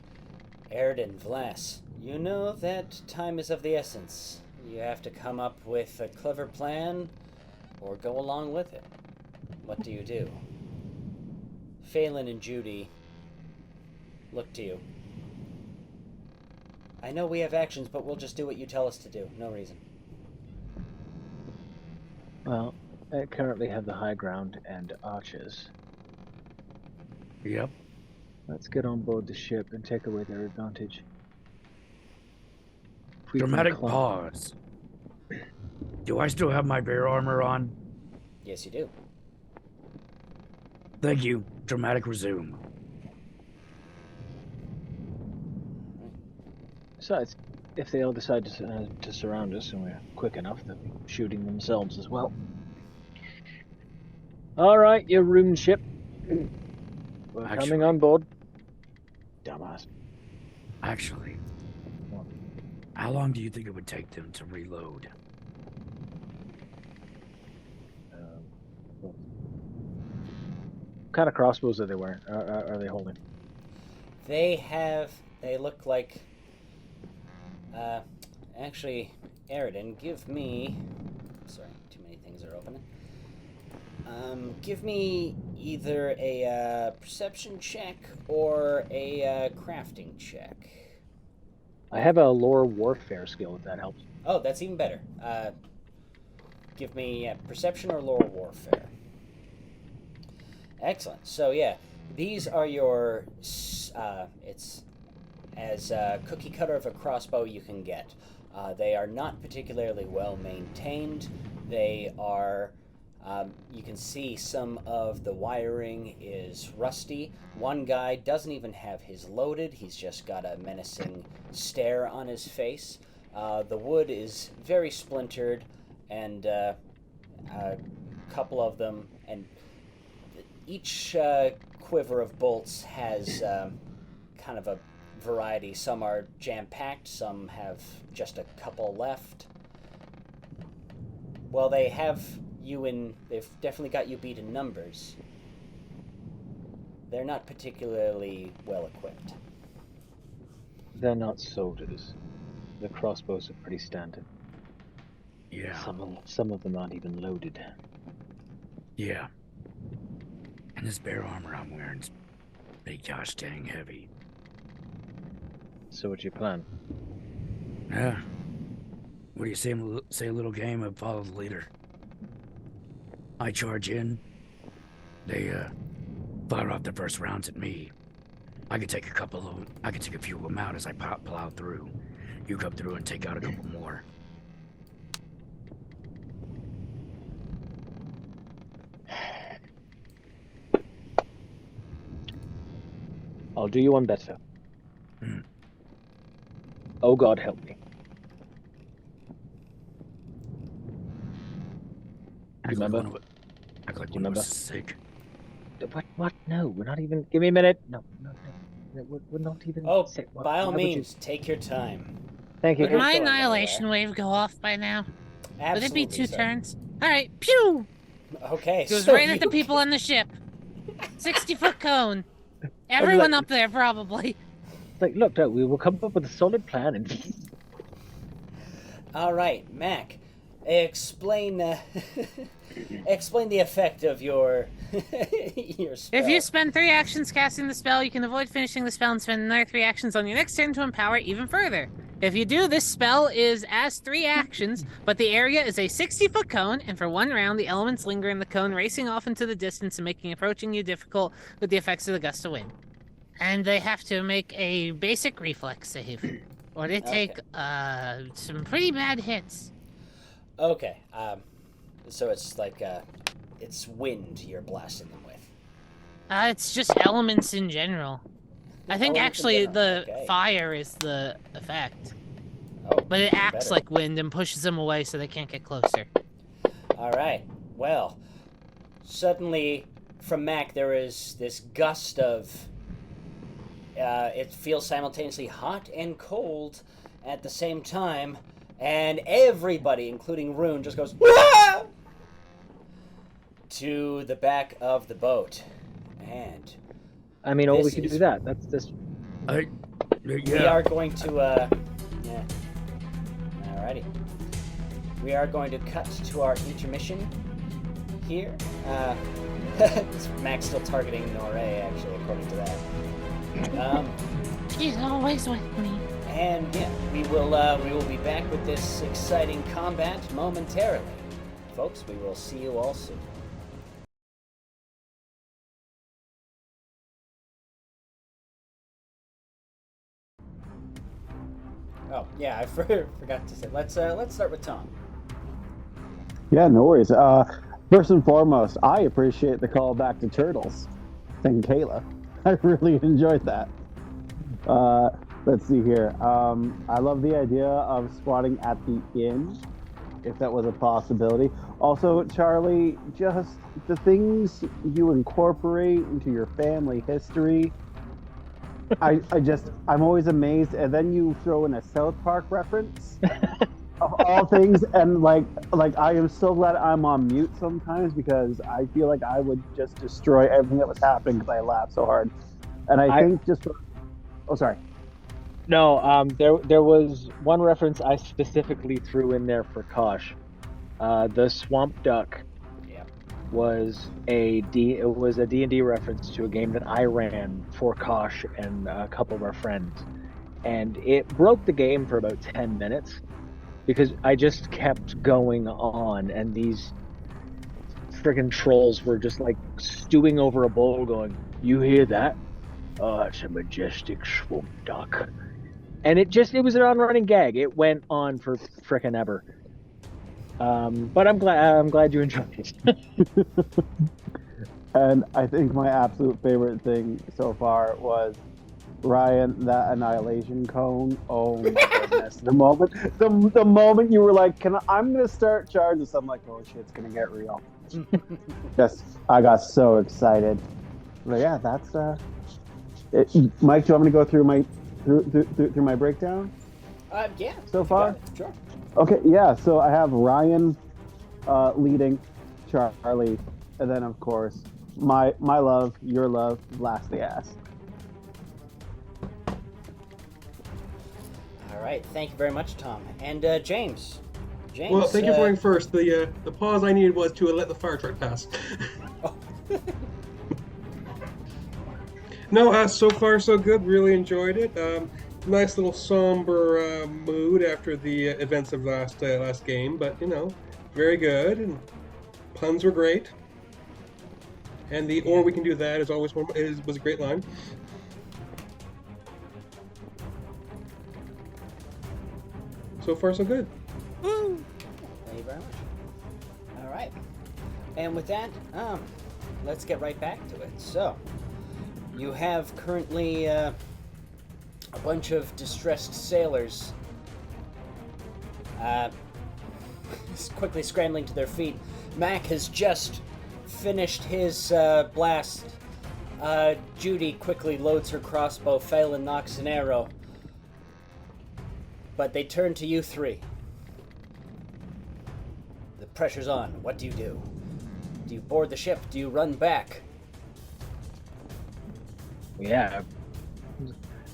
Airden, Vlas, you know that time is of the essence. You have to come up with a clever plan or go along with it. What do you do? Phelan and Judy look to you. I know we have actions, but we'll just do what you tell us to do. No reason. Well, I currently have the high ground and archers. Yep. Let's get on board the ship and take away their advantage. If we can Dramatic climb- pause. Do I still have my bear armor on? Yes, you do. Thank you. Dramatic resume. Besides, if they all decide to surround us and we're quick enough, they'll be shooting themselves as well. All right, your rune ship. We're coming on board. Dumbass. Actually, What? how long do you think it would take them to reload? What kind of crossbows are they wearing? Are they holding? They look like... actually, Aridin, give me... Sorry, too many things are opening. Give me either a perception check or a crafting check. I have a lore warfare skill, if that helps. Oh, that's even better. Give me perception or lore warfare. Excellent. So yeah, these are your... it's as cookie cutter of a crossbow you can get. They are not particularly well maintained. They are You can see some of the wiring is rusty. One guy doesn't even have his loaded. He's just got a menacing stare on his face. The wood is very splintered, and a couple of them, and each quiver of bolts has kind of a variety. Some are jam-packed, some have just a couple left. Well, they've definitely got you beat in numbers. They're not particularly well equipped. They're not soldiers. The crossbows are pretty standard. Yeah. Some of them aren't even loaded. Yeah. And this bear armor I'm wearing's big gosh dang heavy. So what's your plan? Yeah. What do you say a little game of follow the leader? I charge in. They fire off the first rounds at me. I could take a few of them out as I plow through. You come through and take out a couple more. I'll do you one better. Hmm. Oh God, help me. Remember? Act like Do you one remember? was sick. What? No, we're not even... Give me a minute. No. We're not even... Oh, sick. by all means, take your time. Thank you. Would my going annihilation anywhere. wave go off by now? Absolutely, Would it be two sir. turns? Alright, pew! Okay, Goes so right at the you- people on the ship. 60-foot cone. Everyone up there, probably. Like, look, no, we will come up with a solid plan and... All right, Mac, explain explain the effect of your your spell. If you spend 3 actions casting the spell, you can avoid finishing the spell and spend another 3 actions on your next turn to empower it even further. If you do, this spell is as 3 actions, but the area is a 60-foot cone, and for 1 round, the elements linger in the cone, racing off into the distance and making approaching you difficult with the effects of the gust of wind. And they have to make a basic reflex save, or they take some pretty bad hits. Okay, so it's like it's wind you're blasting them with. It's just elements in general. I think Elements in actually general, the okay. fire is the effect. Oh, But it even acts better. like wind and pushes them away so they can't get closer. All right. Well, suddenly from Mac there is this gust of. It feels simultaneously hot and cold at the same time, and everybody, including Rune, just goes "Wah!" to the back of the boat. And I mean, all we This can is- do that. That's this. we are going to, yeah. Alrighty. We are going to cut to our intermission here. Mac's still targeting Noiree, actually, according to that. She's always with me. And yeah, we will be back with this exciting combat momentarily. Folks, we will see you all soon. Oh, yeah, I forgot to say. Let's start with Tom. Yeah, no worries. First and foremost, I appreciate the call back to Turtles. Thank Kayla. I really enjoyed that. Let's see here. I love the idea of squatting at the inn, if that was a possibility. Also, Charlie, just the things you incorporate into your family history. I'm always amazed, and then you throw in a South Park reference of all things, and like I am so glad I'm on mute sometimes because I feel like I would just destroy everything that was happening because I laughed so hard. And I think just oh, sorry. No, there was one reference I specifically threw in there for Kosh. The swamp duck was a D&D reference to a game that I ran for Kosh and a couple of our friends, and it broke the game for about 10 minutes because I just kept going on, and these friggin' trolls were just like stewing over a bowl, going, "You hear that? Oh, it's a majestic swamp duck." And it was an on-running gag. It went on for frickin' ever. But I'm glad you enjoyed it. And I think my absolute favorite thing so far was Ryan, that annihilation cone. Oh my goodness! The moment you were like, I'm gonna start charges," I'm like, "Oh shit, it's gonna get real." Yes, I got so excited. But yeah, that's it. Mike, do you want me to go through my breakdown? Yeah. So far, Sure. okay, yeah. So I have Ryan leading, Charlie, and then of course my love, your love, Blast the Ass. All right. Thank you very much, Tom. And James. James. Well, thank you for going first. The pause I needed was to let the fire truck pass. No, so far so good. Really enjoyed it. Nice little somber mood after the events of last game, but very good. And puns were great. And the "or we can do that" is always was a great line. So far so good. Thank you very much. All right. And with that, let's get right back to it. So, you have currently a bunch of distressed sailors quickly scrambling to their feet. Mac has just finished his blast. Judy quickly loads her crossbow. Phelan knocks an arrow. But they turn to you three. The pressure's on. What do you do? Do you board the ship? Do you run back? Yeah.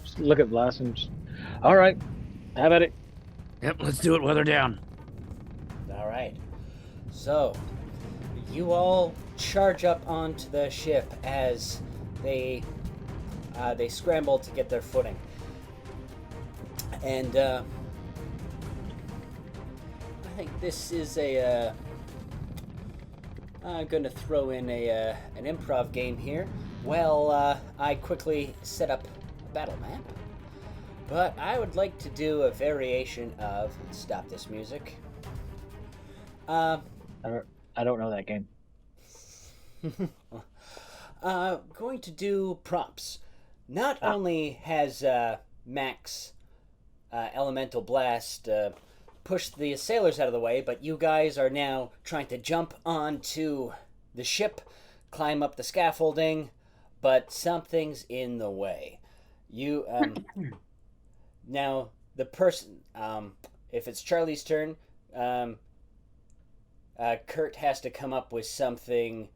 Just look at Blast and just, all right, have at it. Yep, let's do it while they're down. All right. So, you all charge up onto the ship as they scramble to get their footing. And I think this is I'm going to throw in an improv game here. Well, I quickly set up a battle map, but I would like to do a variation of. Stop this music. I don't know that game. Going to do props. Not only has Max Elemental Blast pushed the sailors out of the way, but you guys are now trying to jump onto the ship, climb up the scaffolding, but something's in the way. You now the person if it's Charlie's turn, Kurt has to come up with something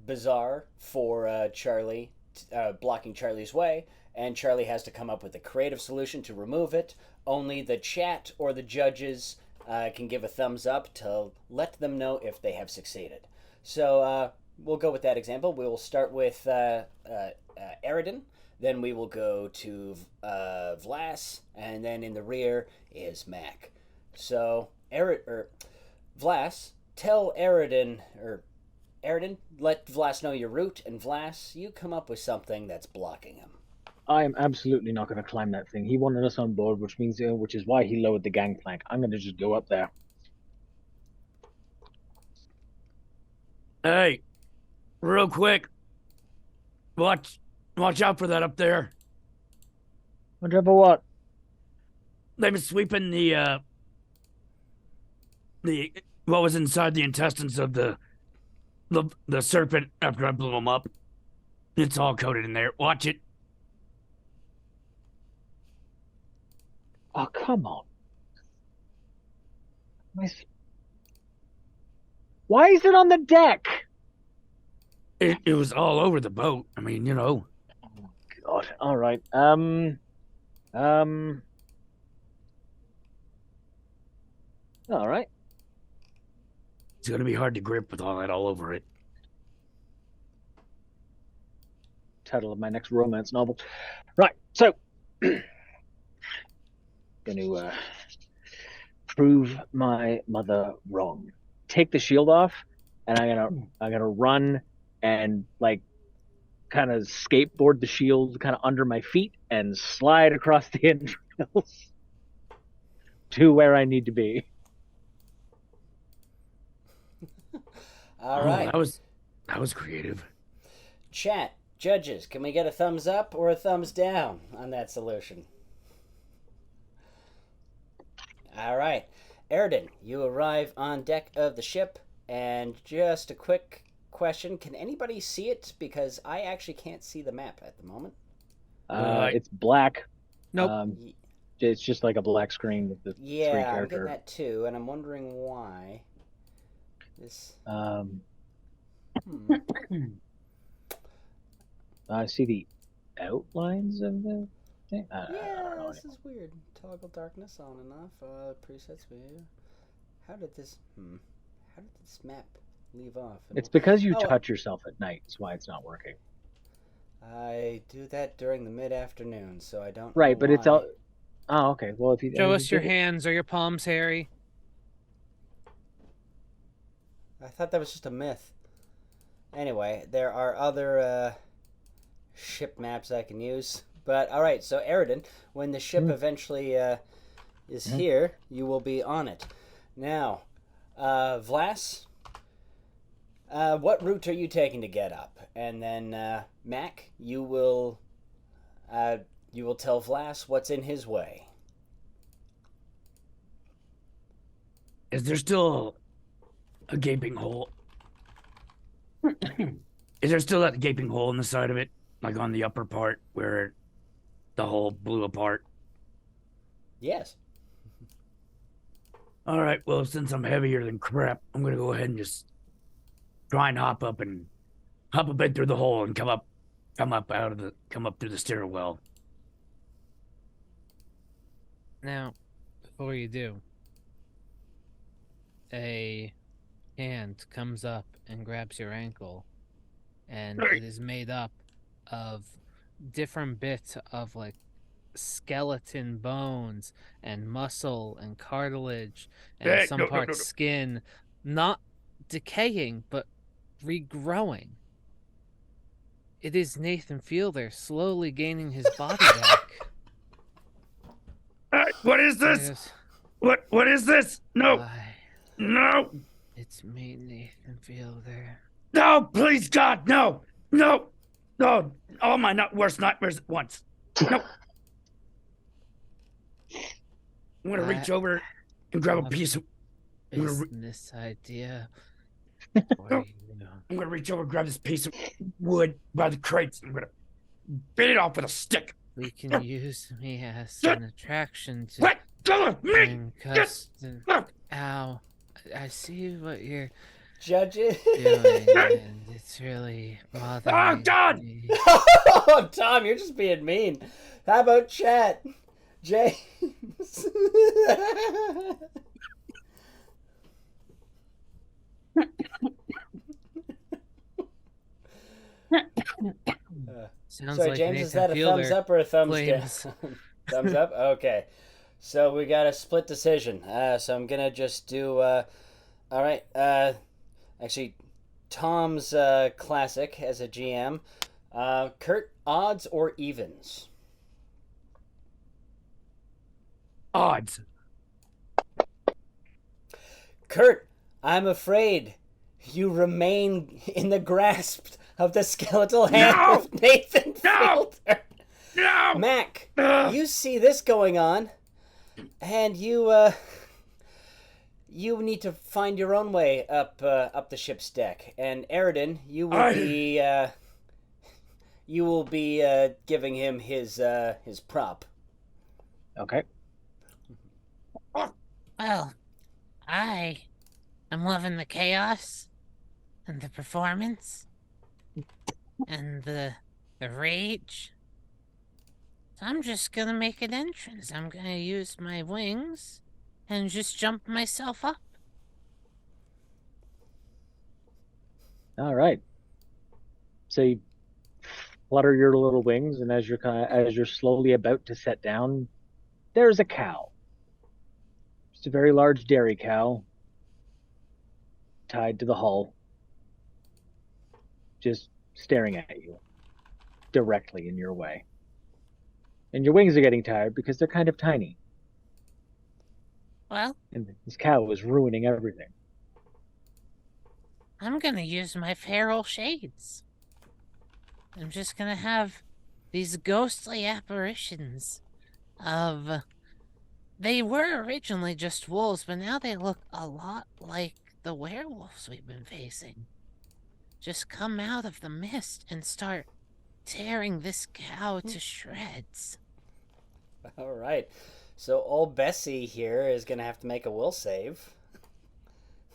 bizarre for Charlie, blocking Charlie's way, and Charlie has to come up with a creative solution to remove it. Only the chat or the judges can give a thumbs up to let them know if they have succeeded. So we'll go with that example. We will start with Eridan, then we will go to Vlas, and then in the rear is Mac. So Vlas, tell Eridan, let Vlas know your route, and Vlas, you come up with something that's blocking him. I am absolutely not going to climb that thing. He wanted us on board, which is why he lowered the gangplank. I'm going to just go up there. Hey, real quick, watch out for that up there. Whatever what? They've been sweeping the what was inside the intestines of the serpent after I blew him up. It's all coated in there. Watch it. Oh, come on. Why is it on the deck? It was all over the boat. I mean, Oh, God. All right. All right. It's going to be hard to grip with all that all over it. Title of my next romance novel. Right. So, going to prove my mother wrong. Take the shield off, and I'm gonna run and kind of skateboard the shield kind of under my feet and slide across the entrails to where I need to be. All right. That was creative. Chat, judges, can we get a thumbs up or a thumbs down on that solution? All right. Airden, you arrive on deck of the ship, and just a quick question. Can anybody see it? Because I actually can't see the map at the moment. It's black. Nope. It's just like a black screen with the three I'm character. getting that too, and I'm wondering why. This. I see the outlines of the thing. I don't know This anymore. is weird. Toggle darkness on and off. Presets view. How did this map leave off? It's because you Oh, touch yourself at night. That's why it's not working. I do that during the mid-afternoon, so I don't. Right, know but it's why. all. Oh, okay. Well, if you Show us your did it- hands or your palms, Harry. I thought that was just a myth. Anyway, there are other ship maps I can use. But all right, so Airden, when the ship eventually is here, you will be on it. Now, Vlas, what route are you taking to get up? And then Mac, you will tell Vlas what's in his way. Is there still a gaping hole? Is there still that gaping hole in the side of it? Like on the upper part where the hole blew apart? Yes. All right, well, since I'm heavier than crap, I'm going to go ahead and just try and hop up in through the hole and come up through the stairwell. Now, before you do, a hand comes up and grabs your ankle, and it is made up of different bits of like skeleton bones and muscle and cartilage and some parts skin, not decaying but regrowing. It is Nathan Fielder slowly gaining his body back. What is this? What is this? No. No. It's me, Nathan Fielder. No, please, God, no. No. No. All my worst nightmares at once. No. I'm going to reach over and grab a piece of... Business idea. I'm going to reach over and grab this piece of wood by the crates. I'm going to beat it off with a stick. We can use me as an attraction to Let go of me! bring custom. Ow. I see what you're Judges. doing, and it's really bothering Oh, God! me. Oh, Tom, you're just being mean. How about chat? James. Sounds Sorry, like James, Nathan is that a Fielder thumbs up or a thumbs claims- down? Thumbs up? Okay. So we got a split decision. So I'm going to just do... all right. Actually, Tom's classic as a GM. Kurt, odds or evens? Odds. Kurt, I'm afraid you remain in the grasp of the skeletal hand of Nathan Fielder. No! Mac, you see this going on, and you need to find your own way up the ship's deck. And Airden, you will be giving him his prop. Okay. Well, I am loving the chaos and the performance and the rage. So I'm just gonna make an entrance. I'm gonna use my wings and just jump myself up. All right. So you flutter your little wings, and as you're slowly about to set down, there's a cow. Just a very large dairy cow tied to the hull, just staring at you directly in your way. And your wings are getting tired because they're kind of tiny. Well, And this cow is ruining everything. I'm gonna use my feral shades. I'm just gonna have these ghostly apparitions of... They were originally just wolves, but now they look a lot like the werewolves we've been facing. Just come out of the mist and start tearing this cow to shreds. All right. So old Bessie here is going to have to make a will save.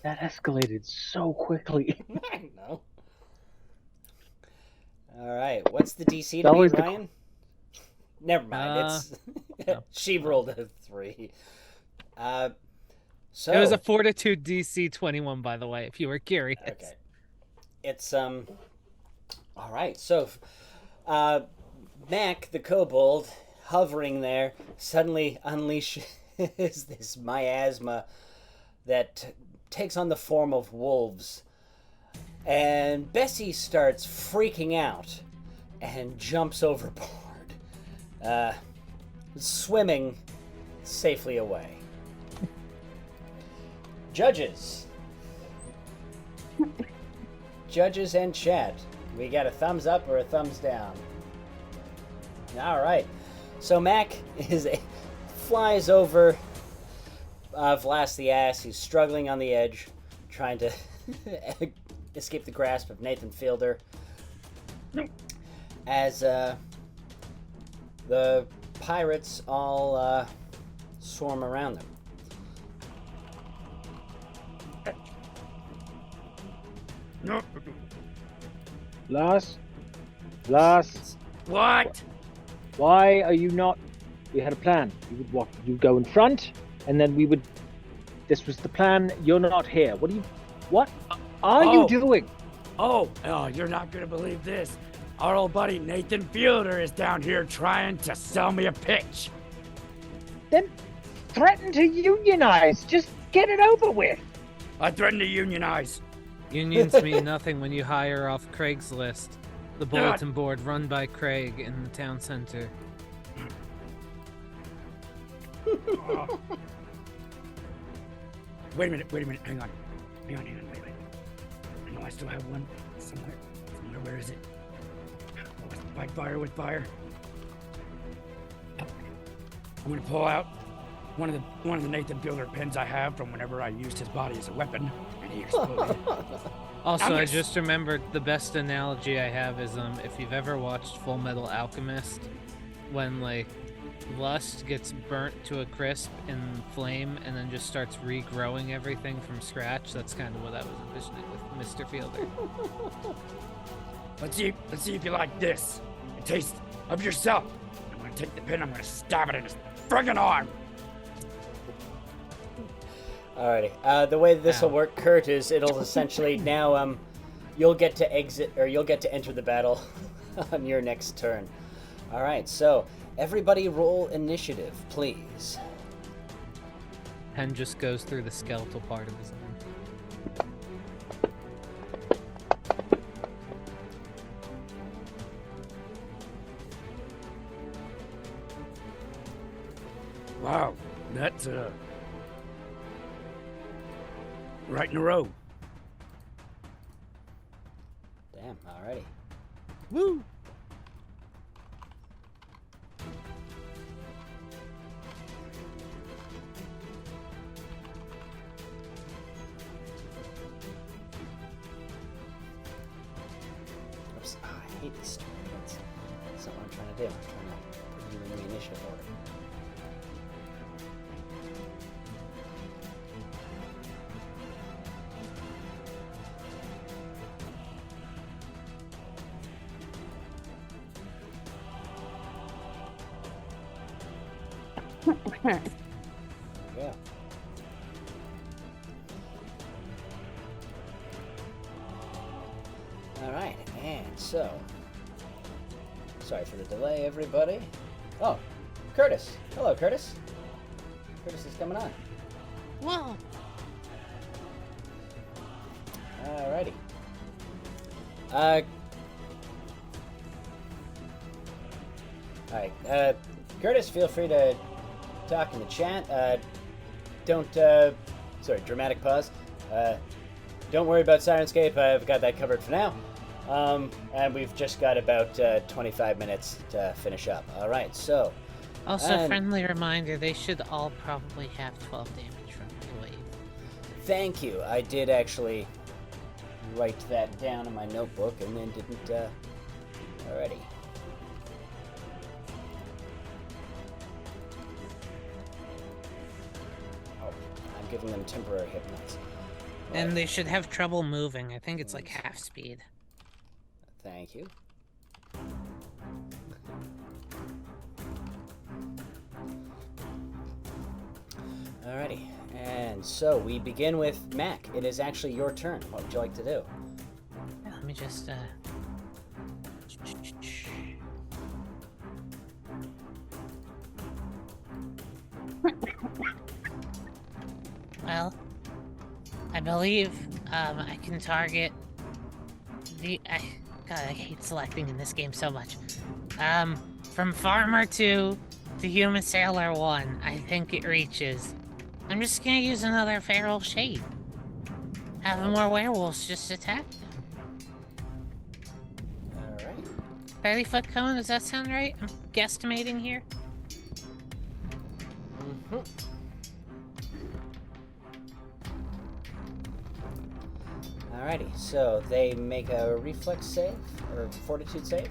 That escalated so quickly. I know. All right. What's the DC to Always beat, the- Ryan? Never mind. She rolled a 3. So It was a Fortitude DC 21, by the way, if you were curious. Okay. It's all right. So Mak the Kobold, hovering there, suddenly unleashes this miasma that takes on the form of wolves. And Bessie starts freaking out and jumps overboard, swimming safely away. Judges and chat, we got a thumbs up or a thumbs down? All right. So Mak flies over Vlas the Ass. He's struggling on the edge, trying to escape the grasp of Nathan Fielder. As the pirates all swarm around them. No. Vlas? What? Why are you not... We had a plan. You would walk, you go in front, and then we would... This was the plan. You're not here. What are you doing? Oh, you're not gonna believe this. Our old buddy Nathan Fielder is down here trying to sell me a pitch. Then threaten to unionize. Just get it over with. I threatened to unionize. Unions mean nothing when you hire off Craigslist, the bulletin board run by Craig in the town center. Wait a minute. Hang on. Wait. I know I still have one somewhere. Where is it? Fight fire with fire. I'm gonna pull out one of the Nathan Fielder pens I have from whenever I used his body as a weapon, and he exploded. Also, I just remembered the best analogy I have is if you've ever watched Full Metal Alchemist, when like lust gets burnt to a crisp in flame and then just starts regrowing everything from scratch. That's kind of what I was envisioning with Mr. Fielder. Let's see if you like this. A taste of yourself. I'm gonna take the pen, I'm gonna stab it in his friggin' arm. Alrighty. The way this will work, Kurt, is it'll essentially now you'll get to exit, or you'll get to enter the battle on your next turn. Alright, so everybody roll initiative, please. Pen just goes through the skeletal part of his arm. Wow, that's right in a row. Damn, alrighty. Woo! Oops. Oh, I hate this story. That's not what I'm trying to do. I'm trying to put you in the initiative order. Yeah. Alright, and so... Sorry for the delay, everybody. Oh, Curtis. Hello, Curtis. Curtis is coming on. Whoa! Alrighty. Alright, Curtis, feel free to talk in the chat. Don't, sorry, dramatic pause. don't worry about Sirenscape. I've got that covered for now. And we've just got about 25 minutes to finish up. All right, so... Also, friendly reminder, they should all probably have 12 damage from the wave. Thank you. I did actually write that down in my notebook and then didn't... Alrighty. Oh, I'm giving them temporary hit points. And they should have trouble moving. I think it's like half speed. Thank you. Alrighty, and so we begin with Mac. It is actually your turn. What would you like to do? Yeah, let me just, Well, I believe, I can target God, I hate selecting in this game so much. From Farmer 2 to Human Sailor 1, I think it reaches. I'm just gonna use another Feral Shade. Have more werewolves just attack them. Alright. 30-foot cone, does that sound right? I'm guesstimating here. Mm-hmm. Alrighty, so they make a reflex save, or fortitude save?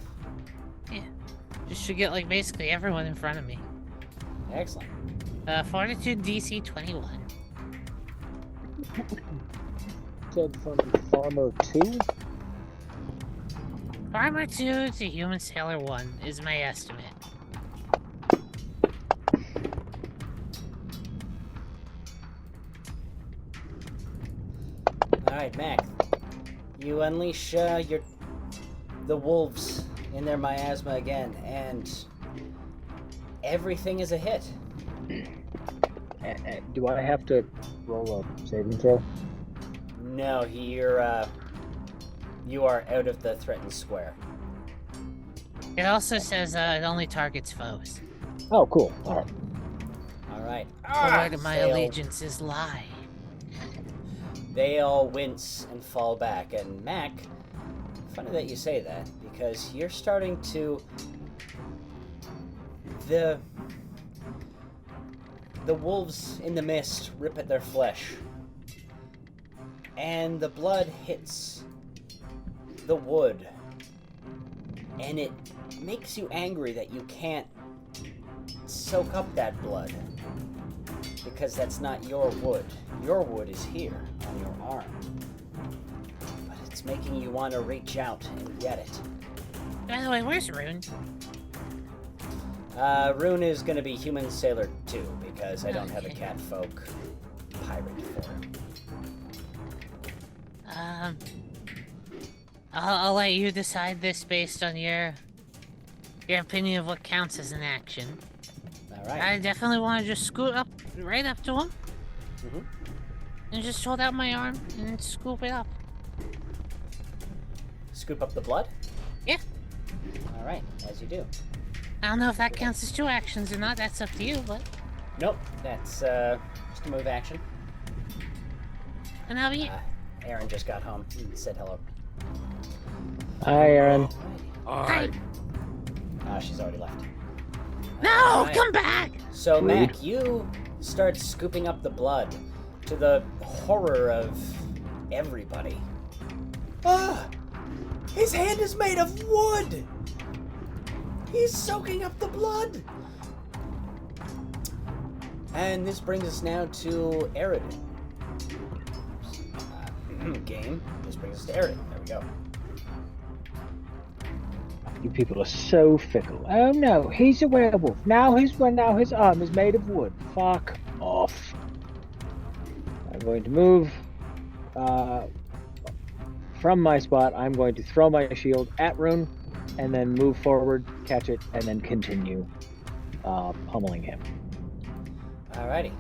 Yeah. Just should get, like, basically everyone in front of me. Excellent. Fortitude DC 21. Said from Farmer 2? Farmer 2 to Human Sailor 1 is my estimate. Alright, Mac. You unleash the wolves in their miasma again, and everything is a hit. Do I have to roll a saving throw? No, you are out of the threatened square. It also says it only targets foes. Oh, cool. Alright. Alright. Where do my allegiances lie? They all wince and fall back, and Mac, funny that you say that, because you're starting to... The wolves in the mist rip at their flesh, and the blood hits the wood, and it makes you angry that you can't soak up that blood, because that's not your wood. Your wood is here on your arm, but it's making you want to reach out and get it. By the way, where's Rune? Rune is going to be Human Sailor 2, because I don't have a catfolk pirate for him. I'll let you decide this based on your opinion of what counts as an action. Alright. I definitely want to just scoot up, right up to him, and just hold out my arm and scoop it up. Scoop up the blood? Yeah. Alright, as you do. I don't know if that counts as 2 actions or not, that's up to you, but... Nope, that's just a move action. And I'll be... Aaron just got home and said hello. Hi, Aaron. Hi. She's already left. No, Alright. come back! So, Mac, you start scooping up the blood to the horror of everybody. Ah! His hand is made of wood! He's soaking up the blood! And this brings us now to Eridan. Game. This brings us to Eridan. There we go. You people are so fickle. Oh no, he's a werewolf. Now his arm is made of wood. Fuck off. I'm going to move from my spot. I'm going to throw my shield at Rune, and then move forward, catch it, and then continue pummeling him. Alrighty.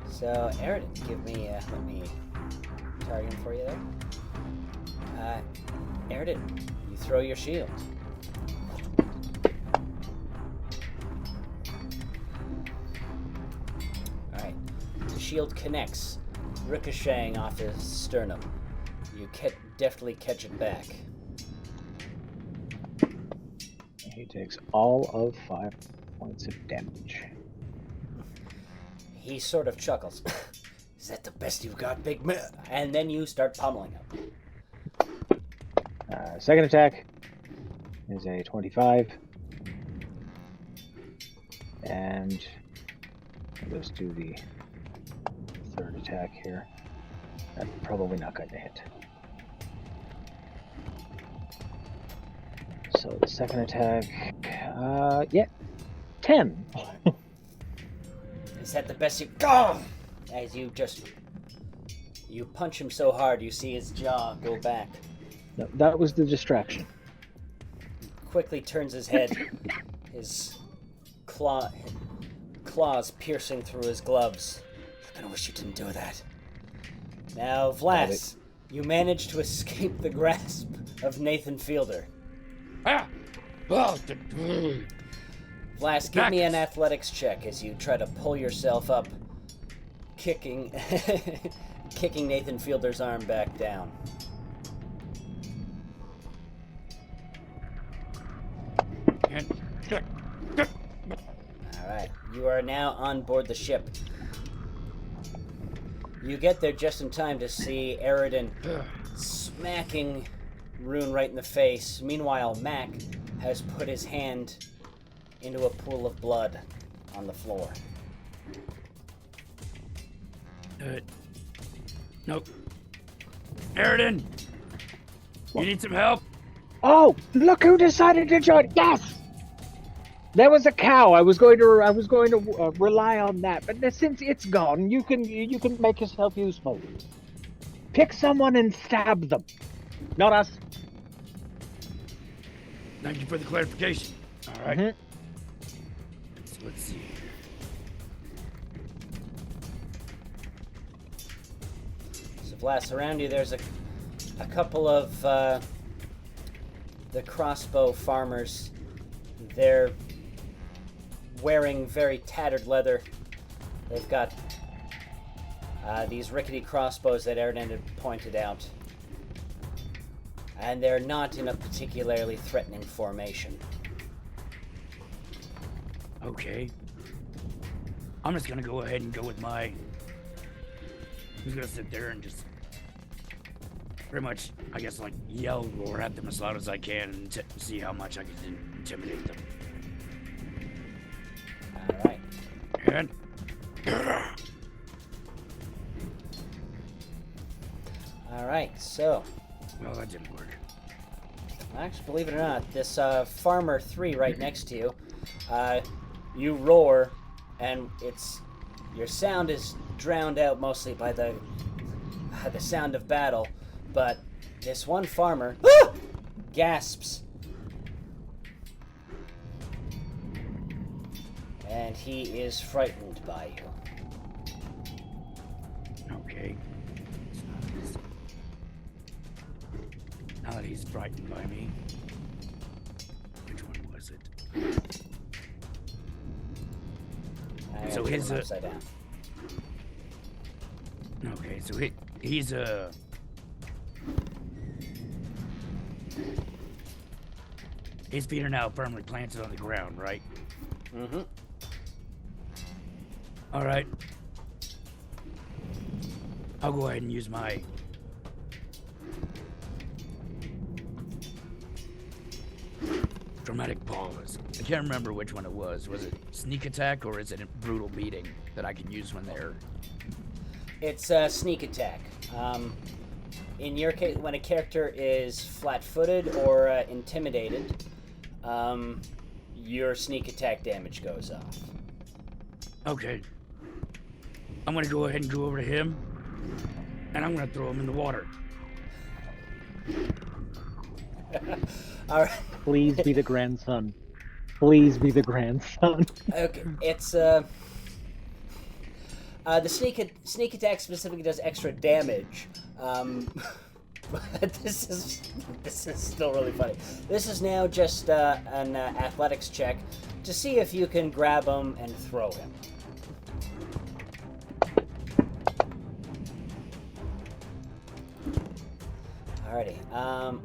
So, Eridan, give me, let me target him for you there. Eridan, you throw your shield. Alright. The shield connects, ricocheting off his sternum. You deftly catch it back. He takes all of 5 points of damage. He sort of chuckles. Is that the best you've got, big man? And then you start pummeling him. Second attack is a 25. And let's do the third attack here. That's probably not going to hit. So the second attack, 10. Is that the best you... Oh! As you punch him so hard, you see his jaw go back. No, that was the distraction. Quickly turns his head, his claws piercing through his gloves. You're gonna wish you didn't do that. Now, Vlas, you manage to escape the grasp of Nathan Fielder. Vlas, give me an athletics check as you try to pull yourself up, kicking Nathan Fielder's arm back down. Alright, you are now on board the ship. You get there just in time to see Eridan smacking Rune right in the face. Meanwhile, Mac has put his hand into a pool of blood on the floor. Nope. Eridan! You need some help? Oh, look who decided to join! Yes, there was a cow. I was going to rely on that, but since it's gone, you can make yourself useful. Pick someone and stab them, not us. Thank you for the clarification. All right. Mm-hmm. So let's see. So, Vlas, around you, there's a couple of the crossbow farmers. They're wearing very tattered leather. They've got these rickety crossbows that Eridan had pointed out. And they're not in a particularly threatening formation. Okay. I'm just gonna go ahead and go with my... I'm just gonna sit there and just pretty much, I guess, like, yell roar at them as loud as I can and see how much I can intimidate them. Alright. And... Alright, so... Well, that didn't work. Actually, believe it or not, this Farmer 3 right next to you, you roar, and your sound is drowned out mostly by the sound of battle, but this one farmer gasps. And he is frightened by you. Okay. Now that he's frightened by me. Which one was it? So his upside down. Okay, so he's his feet are now firmly planted on the ground, right? Mm-hmm. All right. I'll go ahead and use my dramatic pause. I can't remember which one it was. Was it sneak attack or is it a brutal beating that I can use when they're... It's sneak attack. In your case, when a character is flat-footed or intimidated, your sneak attack damage goes off. Okay. I'm gonna go ahead and go over to him, and I'm gonna throw him in the water. All right. Please be the grandson. Please be the grandson. Okay, it's the sneak attack specifically does extra damage. But this is still really funny. This is now just an athletics check to see if you can grab him and throw him. Alrighty.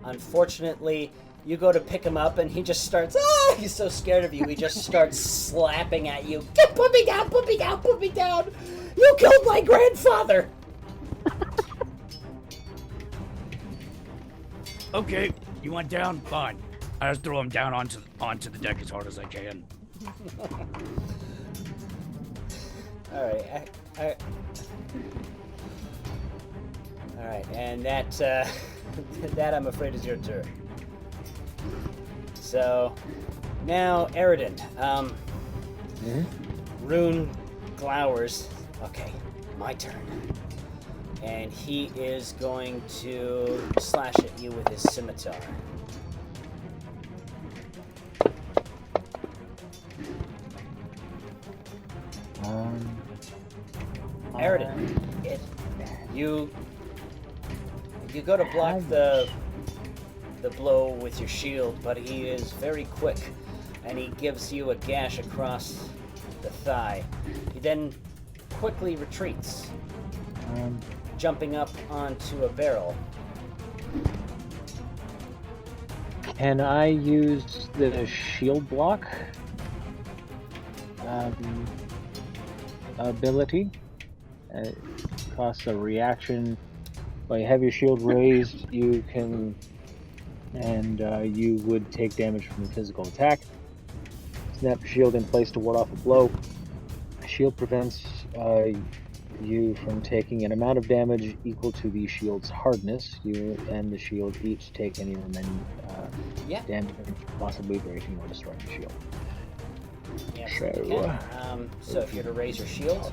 Unfortunately, you go to pick him up, and he just starts. He's so scared of you. He just starts slapping at you. Put me down! Put me down! Put me down! You killed my grandfather. Okay, you want down? Fine. I just throw him down onto the deck as hard as I can. Alright, Alright, and that, that I'm afraid is your turn. So, now, Eridan, Rune glowers. Okay, my turn. And he is going to slash at you with his scimitar. Eridan, you go to block the blow with your shield, but he is very quick, and he gives you a gash across the thigh. He then quickly retreats, jumping up onto a barrel. Can I use the shield block ability? It costs a reaction. While you have your shield raised, you can, and you would take damage from a physical attack. Snap your shield in place to ward off a blow. Shield prevents you from taking an amount of damage equal to the shield's hardness. You and the shield each take any remaining damage, possibly breaking or destroying the shield. Yes, so if you're to raise your shield,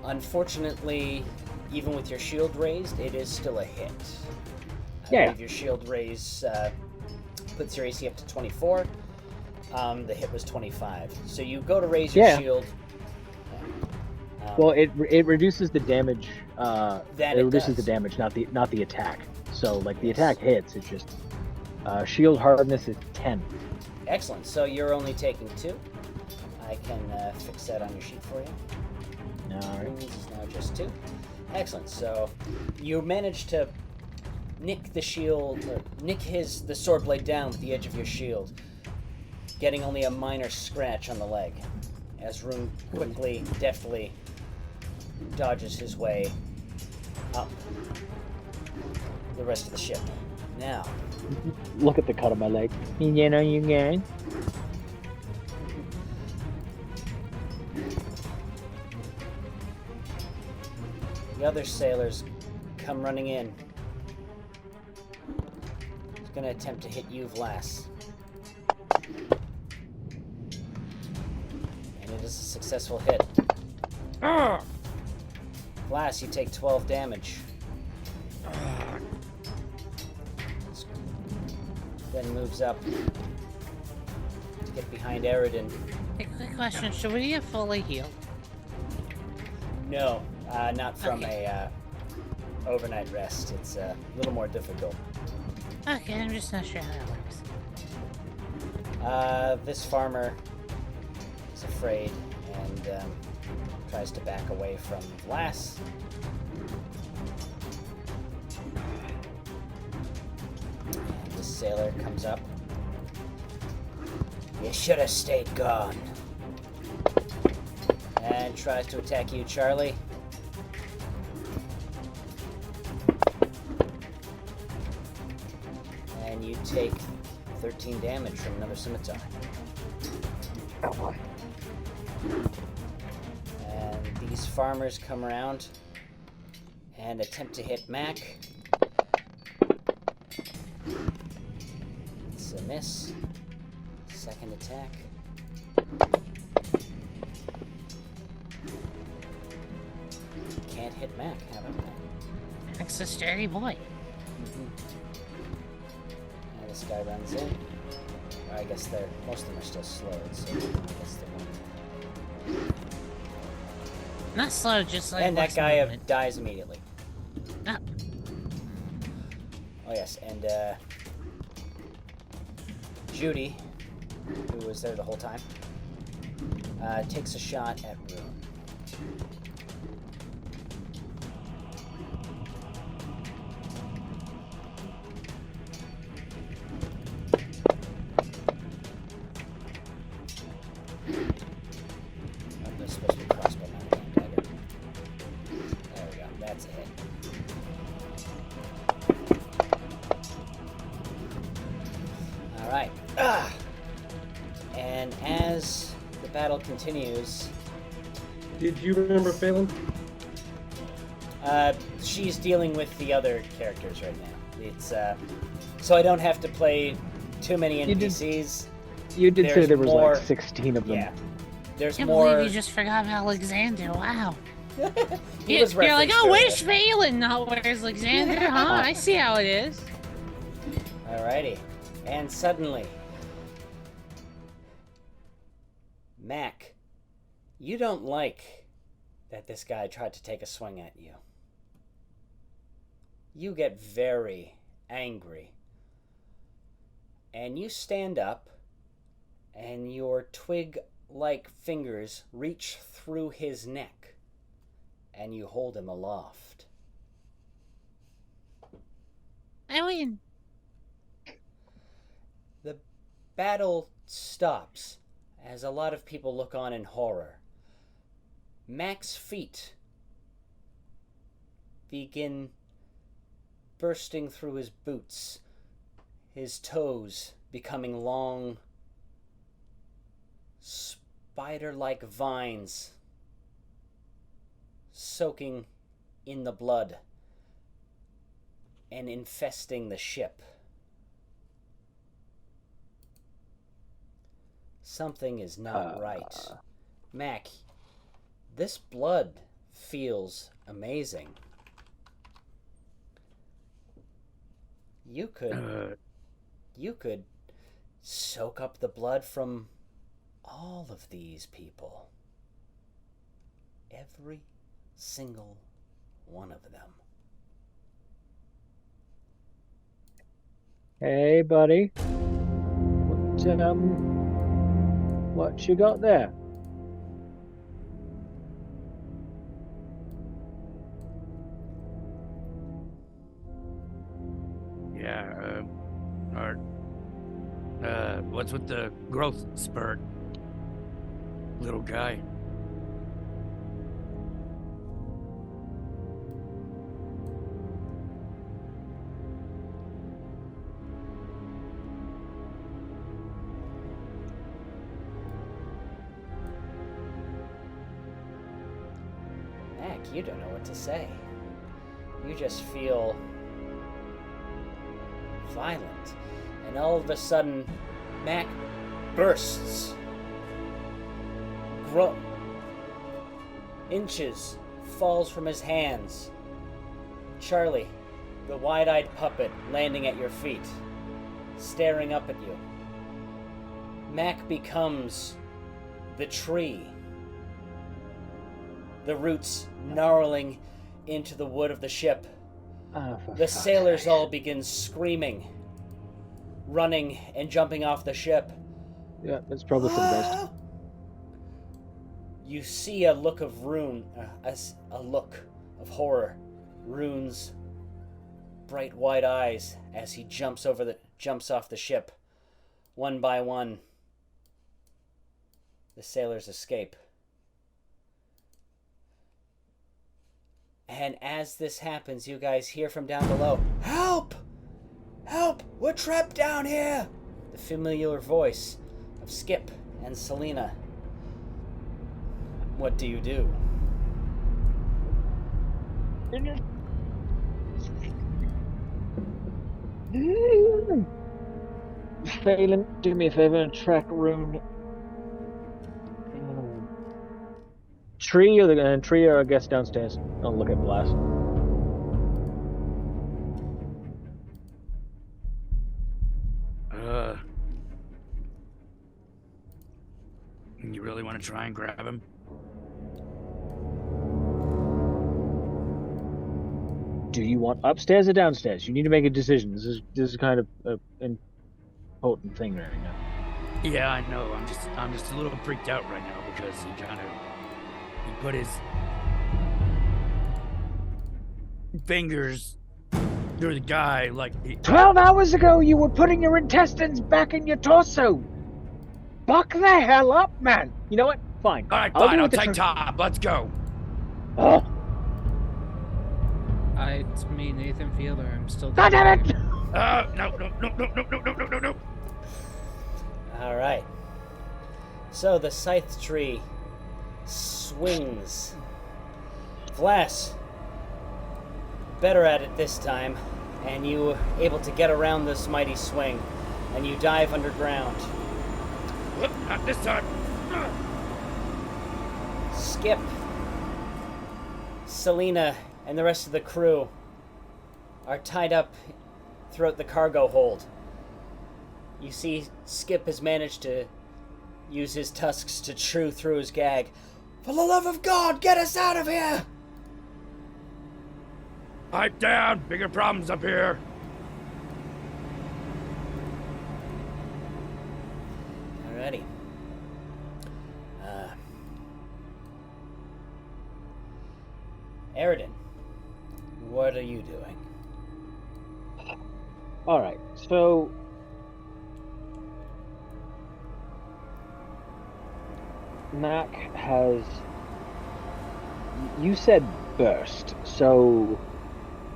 unfortunately, even with your shield raised, it is still a hit. I believe your shield raise puts your AC up to 24. The hit was 25. So you go to raise your shield. Well, it reduces the damage. It reduces the damage, not the attack. So like the attack hits, it's just shield hardness is 10. Excellent. So you're only taking 2. I can fix that on your sheet for you. All right. This is now just 2. Excellent. So you manage to nick the shield, or nick the sword blade down with the edge of your shield, getting only a minor scratch on the leg, as Rune quickly, deftly dodges his way up the rest of the ship. Now, look at the cut on my leg. You know, you gang. The other sailors come running in. He's going to attempt to hit you, Vlas. And it is a successful hit. Vlas, you take 12 damage. Then moves up to get behind Eridan. A quick question, should we have fully healed? No, not from a overnight rest. It's a little more difficult. Okay, I'm just not sure how that works. This farmer is afraid and tries to back away from Vlas. And the sailor comes up. You should have stayed gone. And tries to attack you, Charlie. And you take 13 damage from another scimitar. And these farmers come around and attempt to hit Mac. It's a miss. Second attack. Can't hit Mac, haven't I? Mac's a sturdy boy. And this guy runs in. Or I guess most of them are still slowed, so I guess they won't. Not slow, just like. And that guy dies immediately. Ah. Oh yes, and Judy, who was there the whole time, takes a shot at Rune. And as the battle continues, Did you remember Phelan? she's dealing with the other characters right now. It's so I don't have to play too many NPCs. You did say There's there was more- like 16 of them. Yeah, there's Can't more. believe you just forgot Alexander. Wow. He was You're like, referenced oh, where's earlier. Phelan? No, where's Alexander? Huh? I see how it is. Alrighty, and suddenly, Mac, you don't like that this guy tried to take a swing at you. You get very angry, and you stand up, and your twig-like fingers reach through his neck, and you hold him aloft. I win. The battle stops as a lot of people look on in horror. Mac's feet begin bursting through his boots, his toes becoming long, spider-like vines soaking in the blood and infesting the ship. Something is not right. Mac, this blood feels amazing. You could soak up the blood from all of these people. Every single one of them. Hey, buddy. What you got there? Yeah, what's with the growth spurt? Little guy. Mac, you don't know what to say. You just feel violent. And all of a sudden, Mac bursts. Inches falls from his hands. Charlie, the wide-eyed puppet, landing at your feet, staring up at you. Mac becomes the tree. The roots gnarling into the wood of the ship. The sailors all begin screaming, running and jumping off the ship. Yeah, that's probably for the best. You see a look of a look of horror. Rune's bright white eyes as he jumps off the ship. One by one, the sailors escape. And as this happens, you guys hear from down below, "Help! Help! We're trapped down here!" The familiar voice of Skip and Selena. What do you do? Phelan, do me a favor and track Rune. Tree or I guess downstairs. I'll look at Blast. You really want to try and grab him? Do you want upstairs or downstairs? You need to make a decision. This is kind of an important thing right now. Yeah, I know. I'm just a little freaked out right now because he put his fingers through the guy like 12 hours ago, you were putting your intestines back in your torso. Buck the hell up, man. You know what? Fine. All right, fine. I'll do take top. Let's go. Oh, It's me, Nathan Fielder. I'm still. God damn it! No. All right. So the scythe tree swings. Vlas, better at it this time, and you able to get around this mighty swing, and you dive underground. Not this time. Skip, Selena, and the rest of the crew are tied up throughout the cargo hold. You see Skip has managed to use his tusks to chew through his gag. For the love of God, get us out of here! Pipe down! Bigger problems up here! Alrighty. Eridan, what are you doing? Alright, so... Mac has... You said burst, so...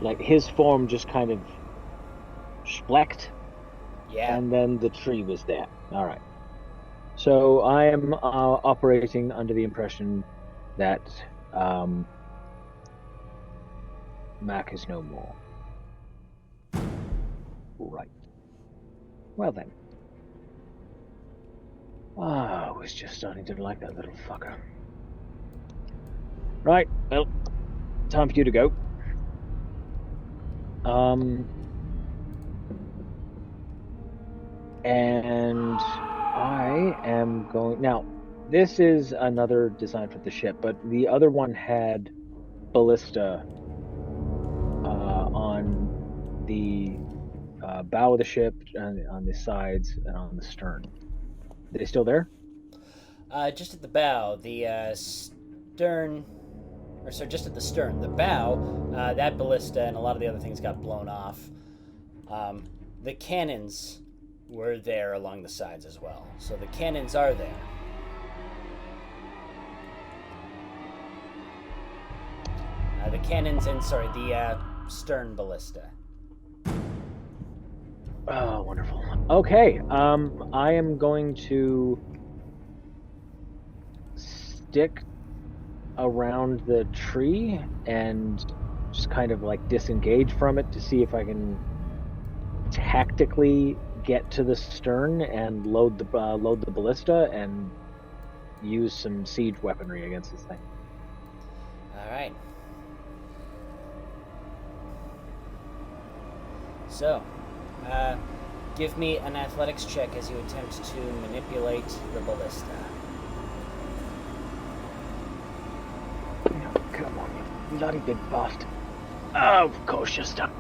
Like, his form just kind of... splecked? Yeah. And then the tree was there. Alright. So, I am operating under the impression that... Mac is no more. Right. Well then. I was just starting to like that little fucker. Right, well, time for you to go. And I am going... Now, this is another design for the ship, but the other one had ballista on the bow of the ship, and on the sides, and on the stern. Are they still there? Just at the bow, the stern, or sorry, just at the stern. The bow, that ballista and a lot of the other things got blown off. The cannons were there along the sides as well. So the cannons are there. The cannons and, sorry, the stern ballista. Oh, wonderful. Okay, I am going to stick around the tree and just kind of like disengage from it to see if I can tactically get to the stern and load the ballista and use some siege weaponry against this thing. All right. So, give me an athletics check as you attempt to manipulate the ballista. Oh, come on, you bloody big bastard. Oh, of course you're stuck.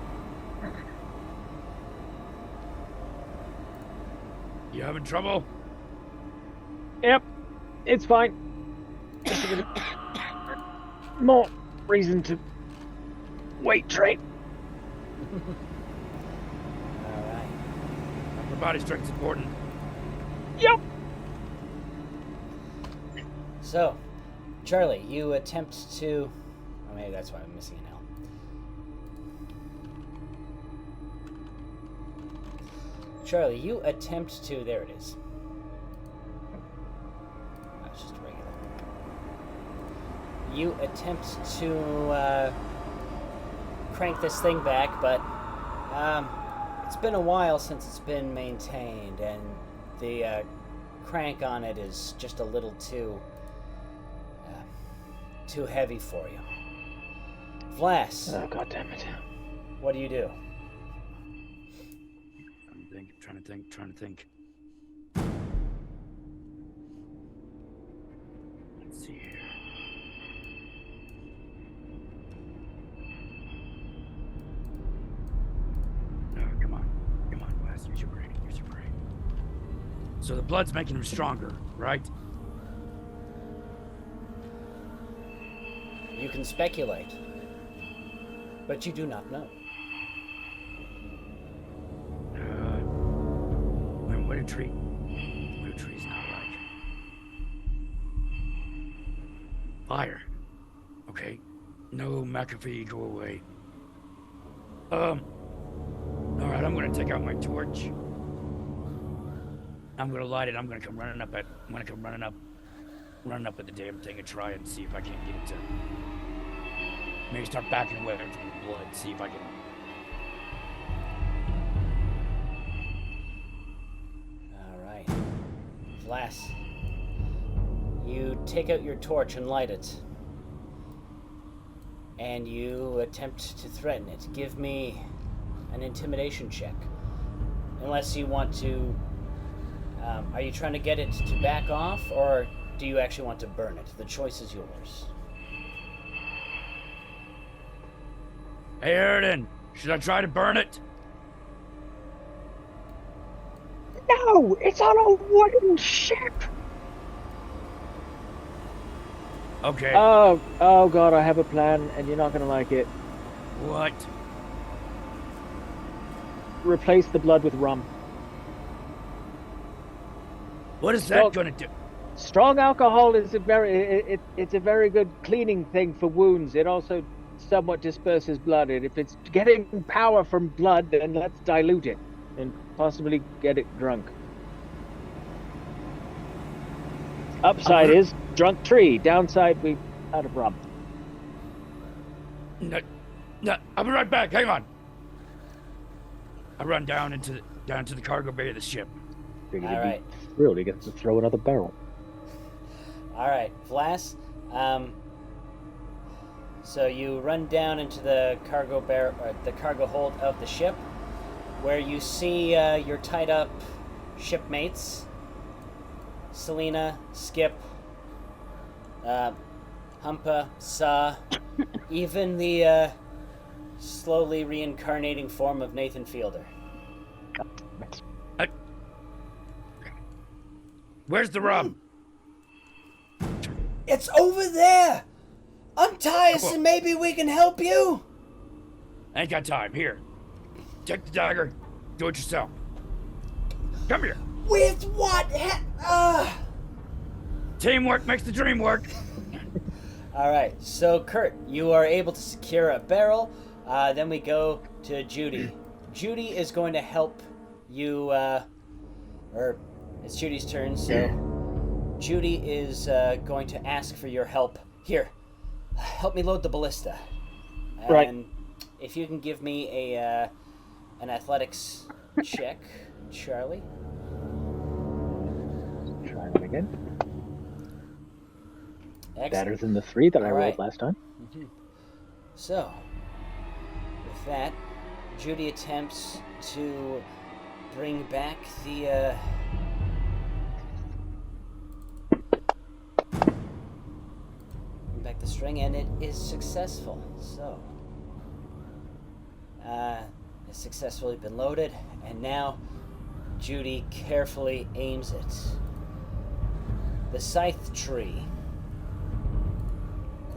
You having trouble? Yep, it's fine. Just a bit more reason to wait, Trey. Alright. Upper body strength's important. Yep. So, Charlie, you attempt to... Oh, maybe that's why I'm missing an L. Charlie, you attempt to... There it is. That's just regular. You attempt to crank this thing back, but it's been a while since it's been maintained, and the crank on it is just a little too heavy for you. Vlas. Oh, God damn it. What do you do? Trying to think. Let's see here. No, come on, Wes. Use your brain. So the blood's making him stronger, right? You can speculate, but you do not know. What do trees not like? Fire. Okay. No, McAfee, go away. Alright, I'm gonna take out my torch. I'm gonna light it. I'm gonna come running up at the damn thing and try and see if I can't get it to. Maybe start backing away from the blood. See if I can. All right. Vlas, you take out your torch and light it. And you attempt to threaten it. Give me an intimidation check. Unless you want to... are you trying to get it to back off, or do you actually want to burn it? The choice is yours. Hey, Aridin, should I try to burn it? No, it's on a wooden ship. Okay. Oh God, I have a plan, and you're not gonna like it. What? Replace the blood with rum. What is that gonna do? Strong alcohol is it's a very good cleaning thing for wounds. It also somewhat disperses blood, and if it's getting power from blood, then let's dilute it and possibly get it drunk. Upside is drunk tree. Downside, we out of rum. No, I'll be right back. Hang on. I run down to the cargo bay of the ship. All right. Really gets to throw another barrel. All right, Vlas. So you run down into the the cargo hold of the ship, where you see your tied up shipmates, Selena, Skip, Humpa, Sa, even the slowly reincarnating form of Nathan Fielder. Where's the rum? It's over there! Untie us and maybe we can help you! I ain't got time. Here. Take the dagger. Do it yourself. Come here. With what? Teamwork makes the dream work. Alright, so Kurt, you are able to secure a barrel. Then we go to Judy. Judy is going to help you, or it's Judy's turn, so Judy is going to ask for your help. Here, help me load the ballista. And right. If you can give me an athletics check, Charlie. Try that again. Excellent. Better than the 3 that I rolled last time. Mm-hmm. So, with that, Judy attempts to bring back the string, and it is successful. So, it's successfully been loaded, and now Judy carefully aims it. The scythe tree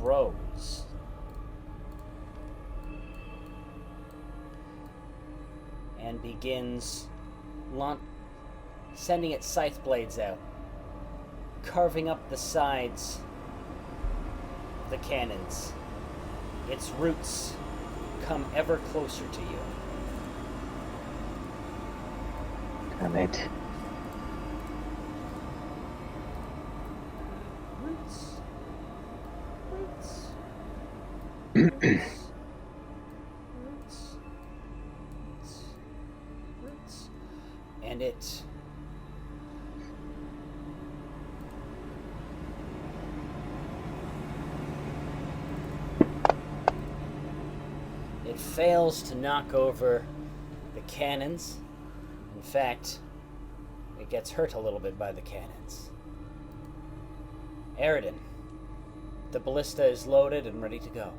grows. And begins sending its scythe blades out, carving up the sides of the cannons. Its roots come ever closer to you. Damn it. And it fails to knock over the cannons. In fact, it gets hurt a little bit by the cannons. Aridin, the ballista is loaded and ready to go.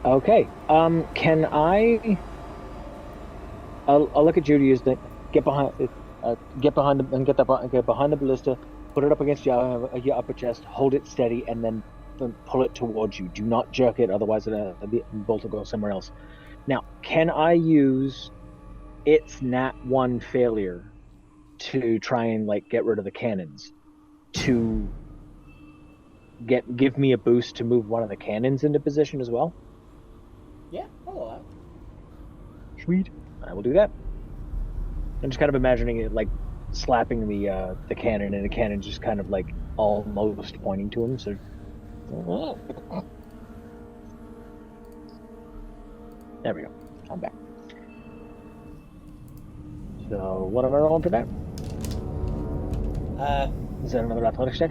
Okay. Can I? I'll look at Judy. Is that get behind the ballista, put it up against your upper chest, hold it steady, and then pull it towards you. Do not jerk it, otherwise the bolt will go somewhere else. Now, can I use its Nat 1 failure to try and get rid of the cannons to give me a boost to move one of the cannons into position as well? Yeah, I'll allow. Sweet. I will do that. I'm just kind of imagining it like slapping the cannon, and the cannon just kind of like almost pointing to him. So there we go. I'm back. So what am I rolling for that? Is that another athletics check?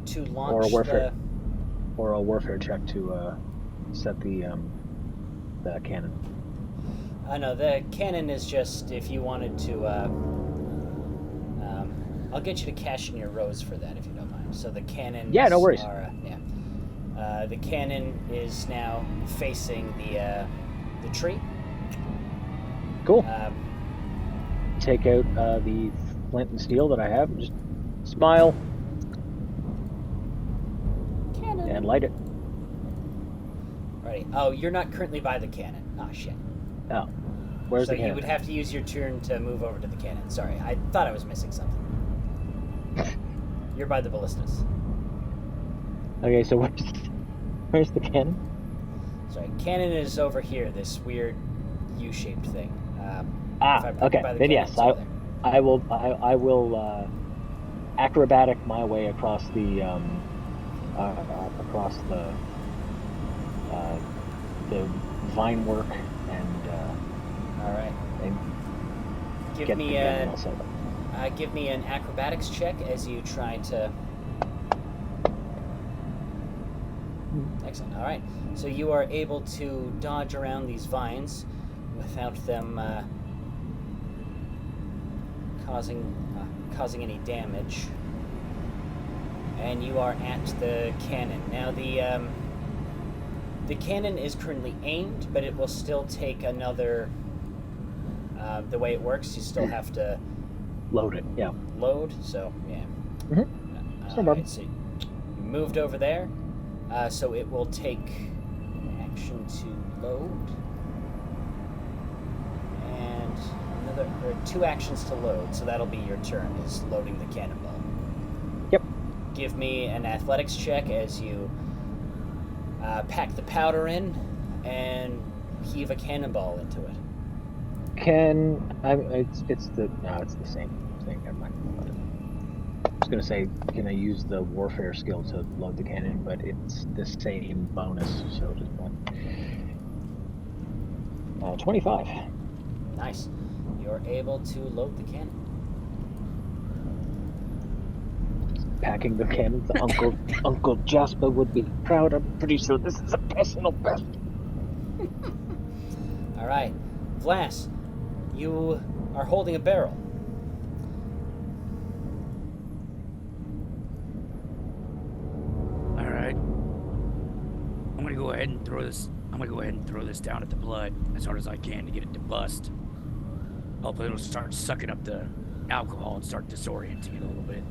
To launch Or a warfare, or a warfare check to set the cannon. No, the cannon is just if you wanted to. I'll get you to cash in your rose for that if you don't mind. So the cannon. Yeah, no worries. The cannon is now facing the tree. Cool. Take out the flint and steel that I have, and just smile Cannon. and light it. Righty. Oh, you're not currently by the cannon. Oh shit. Oh, where's So the cannon? you would have to use your turn to move over to the cannon. Sorry, I thought I was missing something. You're by the ballistas. Okay, so where's the cannon? Sorry, cannon is over here. This weird U-shaped thing. Okay. Then yes, I will acrobatic my way across the vine work and All right. and Give get me the cannon all a set up. give me an acrobatics check as you try to. Excellent. All right. So you are able to dodge around these vines without them causing any damage. And you are at the cannon. Now the cannon is currently aimed, but it will still take another. The way it works, you still have to Load it. Yeah. load. So yeah. Mhm. It's no problem. So you moved over there, so it will take action to load, and another or 2 actions to load. So that'll be your turn. Is loading the cannonball. Yep. Give me an athletics check as you pack the powder in and heave a cannonball into it. It's the same thing. Never mind. I was gonna say, can I use the warfare skill to load the cannon? But it's the same bonus, so just one. 25. Nice. You're able to load the cannon. Packing the cannons. Uncle Jasper would be proud. I'm pretty sure this is a personal best. All right, Vlas, you are holding a barrel. All right. I'm gonna go ahead and throw this. I'm gonna go ahead and throw this down at the blood as hard as I can to get it to bust. Hopefully, it'll start sucking up the alcohol and start disorienting it a little bit.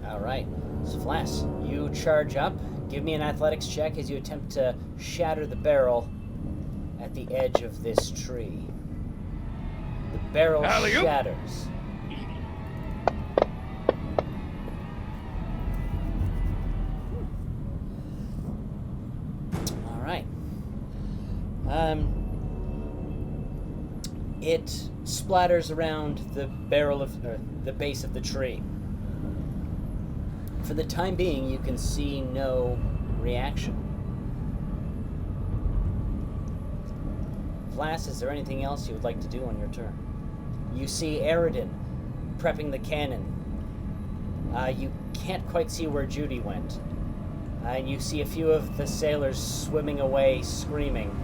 All right, so Vlas, you charge up. Give me an athletics check as you attempt to shatter the barrel at the edge of this tree. The barrel Alley-oop. shatters. All right. It splatters around the barrel of the base of the tree. For the time being, you can see no reaction. Vlas, is there anything else you would like to do on your turn? You see Aridin prepping the cannon. You can't quite see where Judy went. And you see a few of the sailors swimming away, screaming.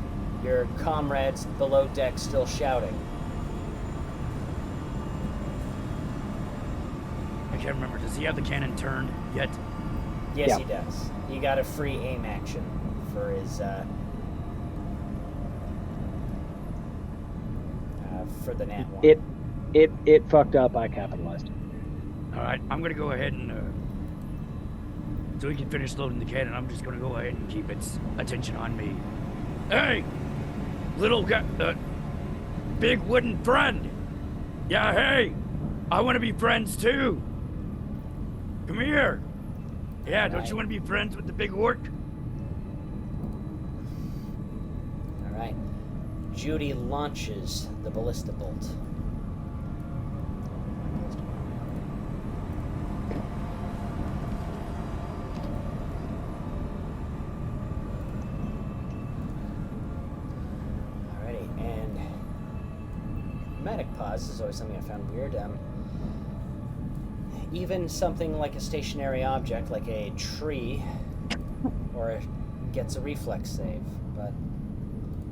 Your comrades below deck still shouting. I can't remember. Does he have the cannon turned yet? Yes, Yeah. he does. He got a free aim action for his for the nat one. It fucked up. I capitalized. All right. I'm gonna go ahead and so we can finish loading the cannon. I'm just gonna go ahead and keep its attention on me. Hey, little guy, big wooden friend. Yeah, hey, I want to be friends too. Come here. Yeah, don't you want to be friends with the big orc? All right. Judy launches the ballista bolt. Alrighty, and dramatic pause is always something I found weird. Even something like a stationary object, like a tree, or gets a reflex save, but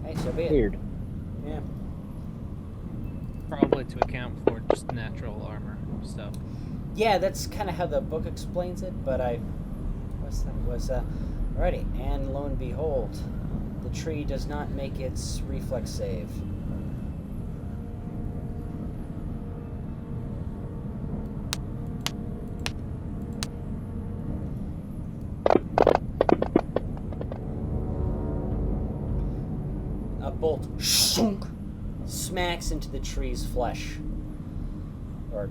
hey, so be it. Weird. Yeah. Probably to account for just natural armor stuff. Yeah, that's kind of how the book explains it, but alrighty, and lo and behold, the tree does not make its reflex save. A bolt shunk, smacks into the tree's flesh, or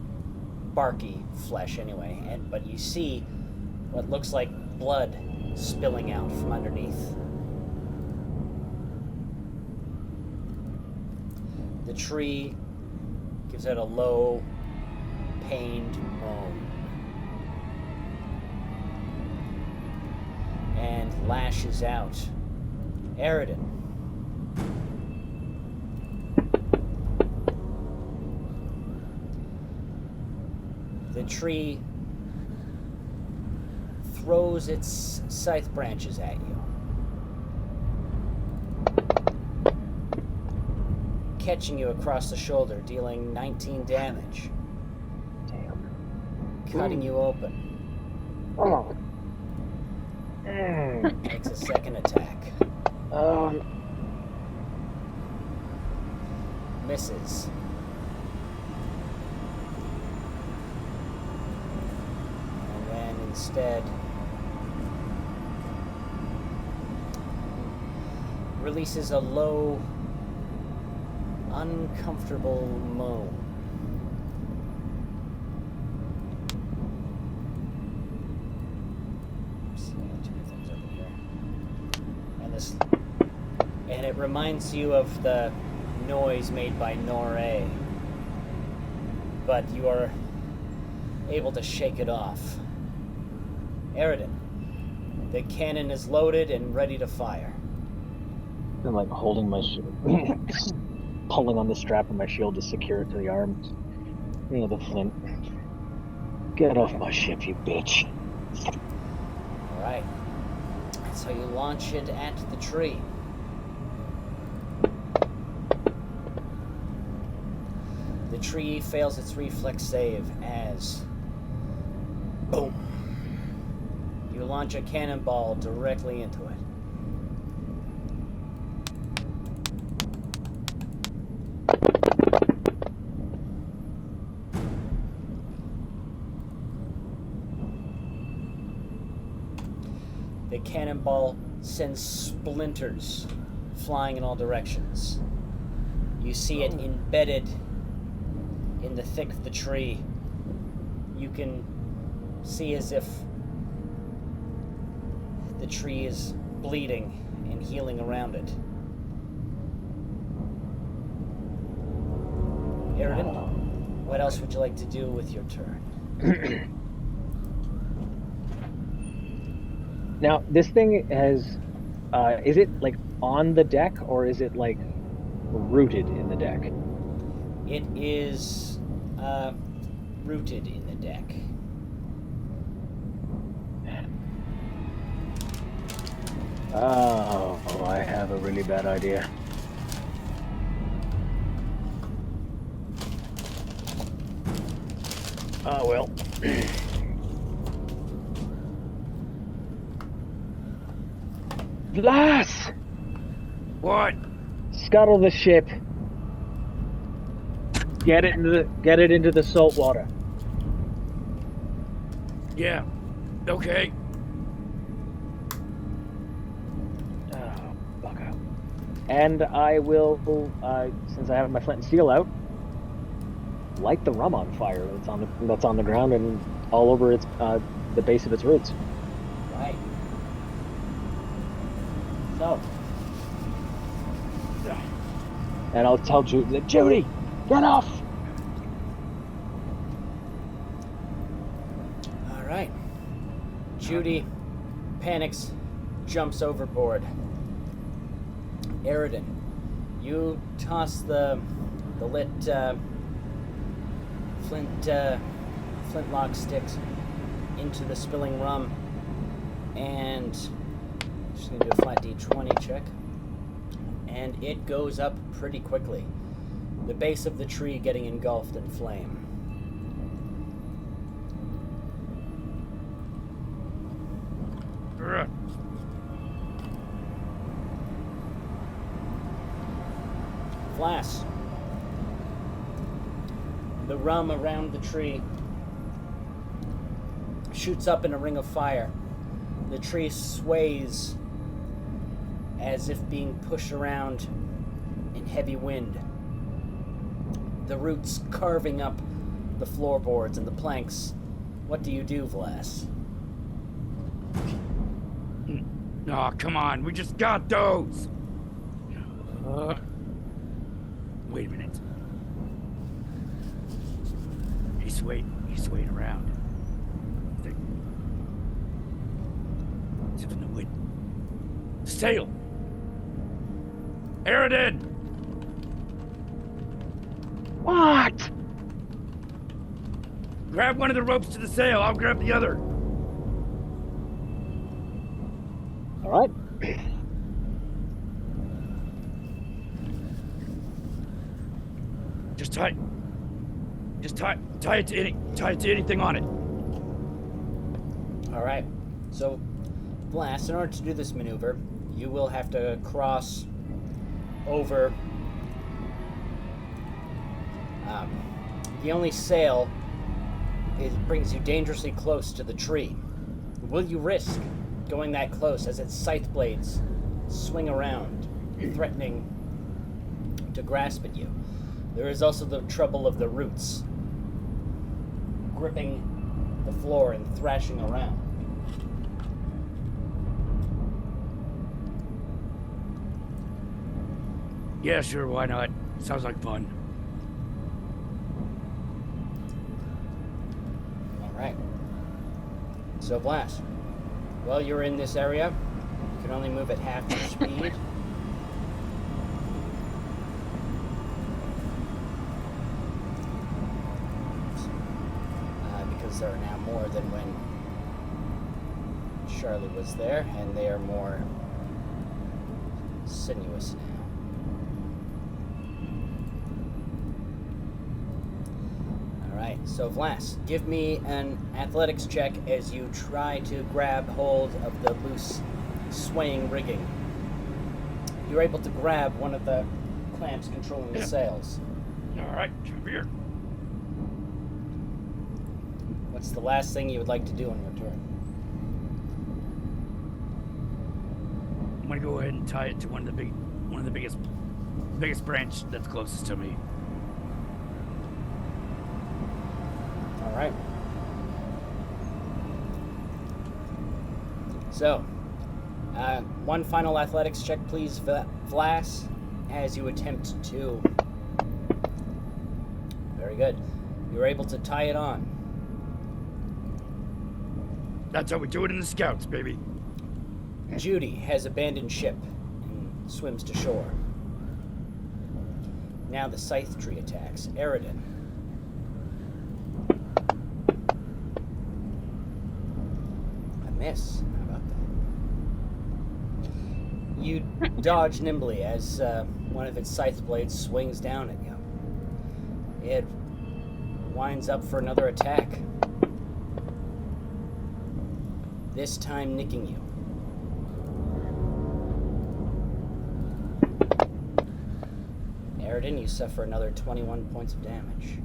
barky flesh anyway, but you see what looks like blood spilling out from underneath. The tree gives out a low, pained moan and lashes out. Eridan. The tree throws its scythe branches at you, catching you across the shoulder, dealing 19 damage. Damn. Cutting you open. Oh. Makes a second attack. Misses. And then instead releases a low, uncomfortable moan. And it reminds you of the noise made by Noiree, but you are able to shake it off. Eridan, the cannon is loaded and ready to fire. I'm like holding my pulling on the strap of my shield to secure it to the arm. You know, the flint. Get off my ship, you bitch. Alright. So you launch it at the tree. The tree fails its reflex save as... boom! You launch a cannonball directly into it. The cannonball sends splinters flying in all directions. You see it embedded in the thick of the tree. You can see as if the tree is bleeding and healing around it. Eridan, what else would you like to do with your turn? Now, this thing has, is it like on the deck or is it like rooted in the deck? It is rooted in the deck. Oh, I have a really bad idea. Oh, well. Blas! What? Scuttle the ship. Get it into the salt water. Yeah. Okay. Oh, bugger. And I will, since I have my flint and steel out, light the rum on fire that's on the ground and all over its the base of its roots. Right. So, And I'll tell Judy, Judy, get off! All right. Judy panics, jumps overboard. Eridan, you toss the lit flintlock sticks into the spilling rum, and just gonna do a flat d20 check, and it goes up pretty quickly. The base of the tree getting engulfed in flame. Flash. The rum around the tree shoots up in a ring of fire. The tree sways as if being pushed around in heavy wind. The roots carving up the floorboards and the planks. What do you do, Vlas? Oh, come on, we just got those! Wait a minute. He's swaying around. It's in the wind. Sail! Eridan! What? Grab one of the ropes to the sail, I'll grab the other. All right. Just tie it to anything on it. All right. So, Blast, in order to do this maneuver, you will have to cross over. The only sail brings you dangerously close to the tree. Will you risk going that close as its scythe blades swing around, threatening to grasp at you? There is also the trouble of the roots gripping the floor and thrashing around. Yeah, sure, why not? Sounds like fun. Alright. So, Blast, while you're in this area, you can only move at half your speed. Because there are now more than when Charlie was there, and they are more sinuous now. Alright, so Vlas, give me an athletics check as you try to grab hold of the loose swaying rigging. You're able to grab one of the clamps controlling the sails. Alright, come here. What's the last thing you would like to do on your turn? I'm gonna go ahead and tie it to one of the biggest branch that's closest to me. Alright. So, one final athletics check, please, Vlas, as you attempt to. Very good. You're able to tie it on. That's how we do it in the Scouts, baby. Judy has abandoned ship and swims to shore. Now the scythe tree attacks. Eridan. A miss. How about that? You dodge nimbly as one of its scythe blades swings down at you. It winds up for another attack. This time nicking you. Eridan, you suffer another 21 points of damage.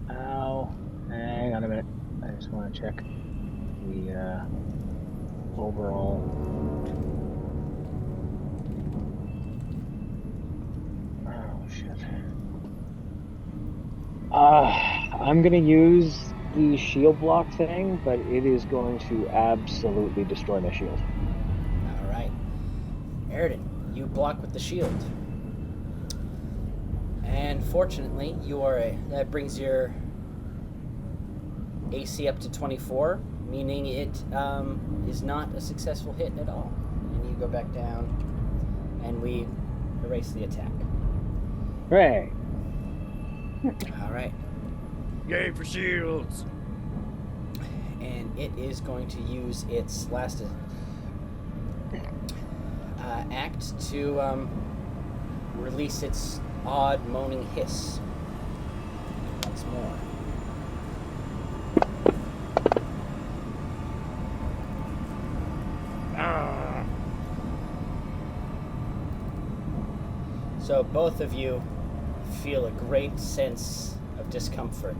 Ow. Hang on a minute. I just want to check the overall. Oh, shit. I'm going to use the shield block thing, but it is going to absolutely destroy my shield. Alright. Eridan, you block with the shield. And fortunately, that brings your AC up to 24, meaning it is not a successful hit at all. And you go back down, and we erase the attack. Hooray! All right. Yay for shields! And it is going to use its last act to release its odd moaning hiss once more. So both of you feel a great sense of discomfort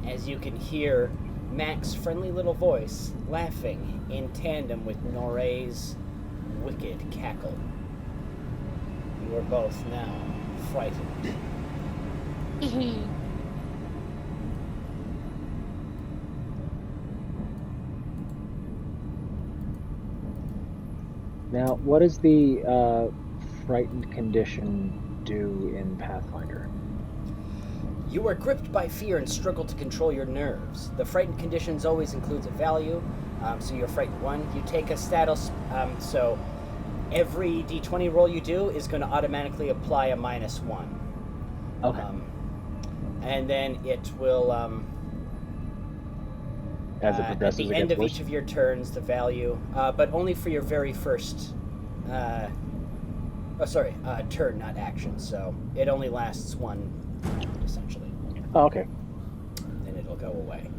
as you can hear Mac's friendly little voice laughing in tandem with Noiree's wicked cackle. You are both now frightened. Now, what does the frightened condition do in Pathfinder? You are gripped by fear and struggle to control your nerves. The frightened conditions always includes a value, so you're frightened 1. You take a status, so every d20 roll you do is going to automatically apply a -1. Okay. And then it will, As it progresses, at the it end gets of worse? each of your turns, the value, but only for your very first, turn, not action. So it only lasts 1, essentially. Oh, okay. Then it'll go away.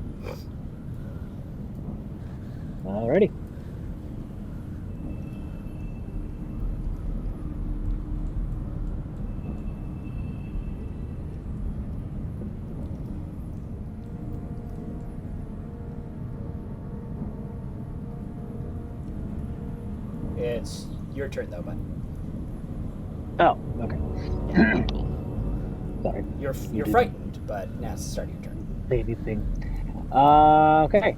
Alrighty. It's your turn, though, bud. Oh, okay. Sorry. You're did. frightened, but now it's the start of your turn. Baby thing. Okay.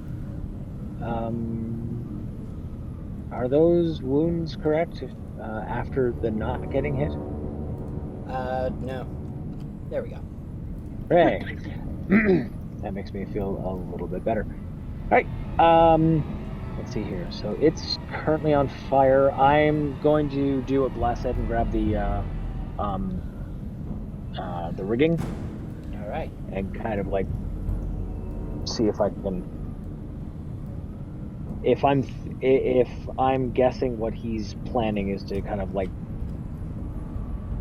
Are those wounds correct after the not getting hit? No. There we go. Hooray. That makes me feel a little bit better. Alright. Let's see here. So it's currently on fire. I'm going to do what Blast said and grab the rigging. All right. And kind of like see if I can. If I'm guessing what he's planning is to kind of like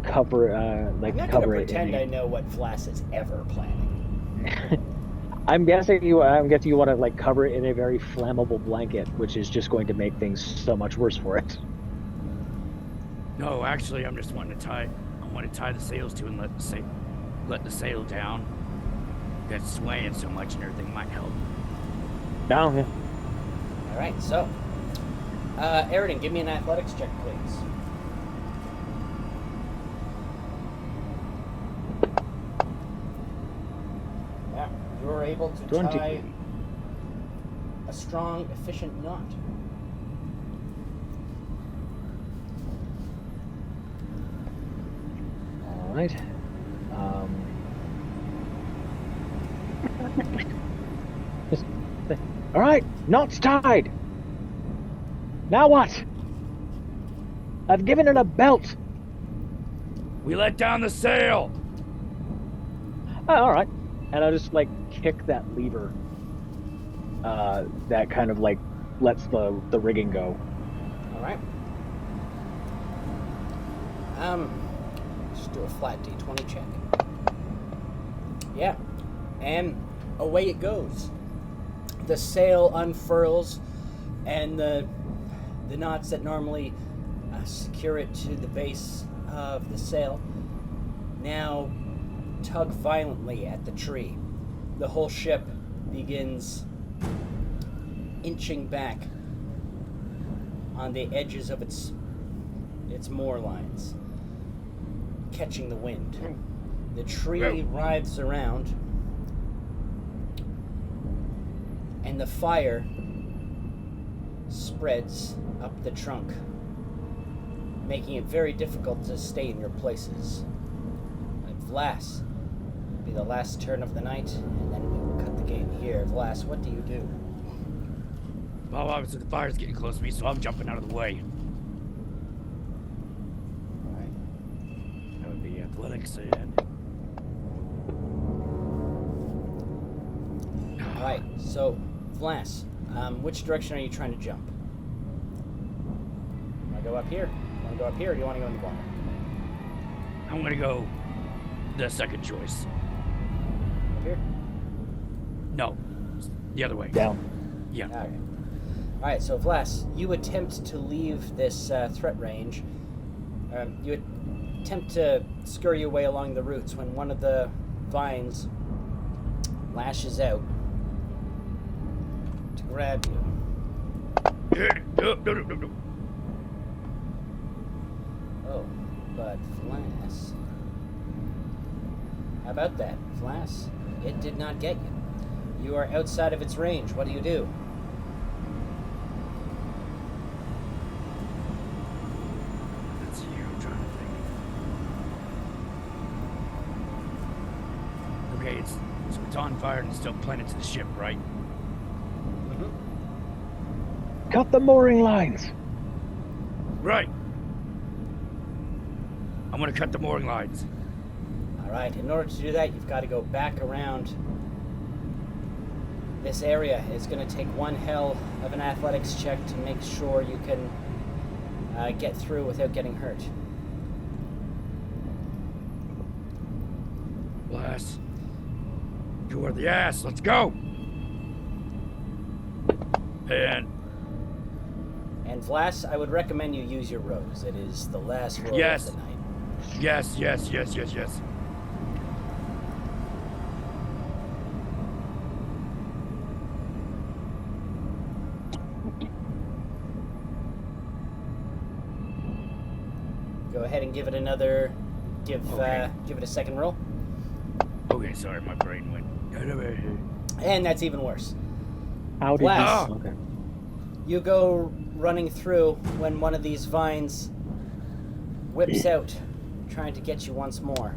cover I'm not cover gonna it. pretend I know what Flass is ever planning. I'm guessing you want to like cover it in a very flammable blanket, which is just going to make things so much worse for it. No, actually, I'm just wanting to tie the sails to and let the sail down. That's swaying so much and everything might help. Down. Yeah. All right. So, Aridin, give me an athletics check, please. Yeah, you are able to 20. tie a strong, efficient knot. All right. All right, knot's tied. Now what? I've given it a belt. We let down the sail. Oh, all right, and I'll just like kick that lever. That kind of like lets the rigging go. All right. Just do a flat d20 check. Yeah, and away it goes. The sail unfurls, and the knots that normally secure it to the base of the sail now tug violently at the tree. The whole ship begins inching back on the edges of its moor lines, catching the wind. The tree writhes around, and the fire spreads up the trunk, making it very difficult to stay in your places. Vlas, it'll be the last turn of the night, and then we will cut the game here. Vlas, what do you do? Well, obviously the fire's getting close to me, so I'm jumping out of the way. Alright. That would be athletics and... Alright, so, Vlas, which direction are you trying to jump? Want to go up here? Want to go up here, or do you want to go in the water? I'm gonna go the second choice. Up here? No, the other way. Down. Yeah. Okay. Alright, so Vlas, you attempt to leave this threat range. You attempt to scurry your way along the roots when one of the vines lashes out to grab you. No. Oh, but Vlas... How about that, Vlas? It did not get you. You are outside of its range. What do you do? That's you, I'm trying to think. Okay, so it's on fire and it's still planted to the ship, right? Cut the mooring lines. Right. I'm gonna cut the mooring lines. Alright, in order to do that, you've got to go back around this area. It's going to take one hell of an athletics check to make sure you can get through without getting hurt. Blast. You are the ass. Let's go. And Vlas, I would recommend you use your rose. It is the last roll Yes. of the night. Yes. Go ahead and give it another. Give Okay. it a second roll. Okay, sorry, my brain went. And that's even worse. How did Blast. you... Okay. You go running through when one of these vines whips out, trying to get you once more.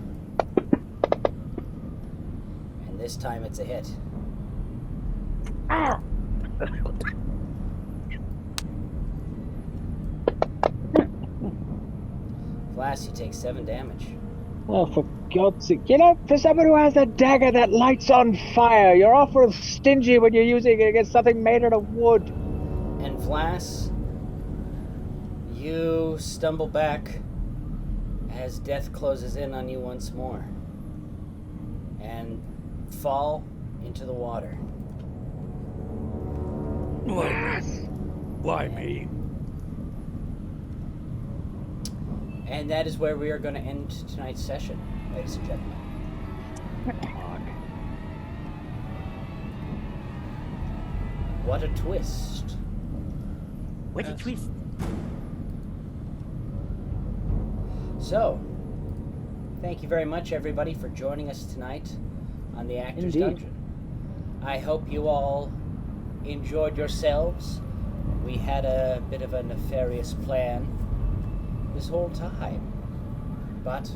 And this time it's a hit. Vlas, you take 7 damage. Oh, for God's sake. You know, for someone who has a dagger that lights on fire, you're awful stingy when you're using it against something made out of wood. And Vlas, you stumble back as death closes in on you once more and fall into the water. Why me? And that is where we are going to end tonight's session, ladies and gentlemen. What a twist. What a twist. So, thank you very much, everybody, for joining us tonight on the Actor's Indeed. Dungeon. I hope you all enjoyed yourselves. We had a bit of a nefarious plan this whole time, but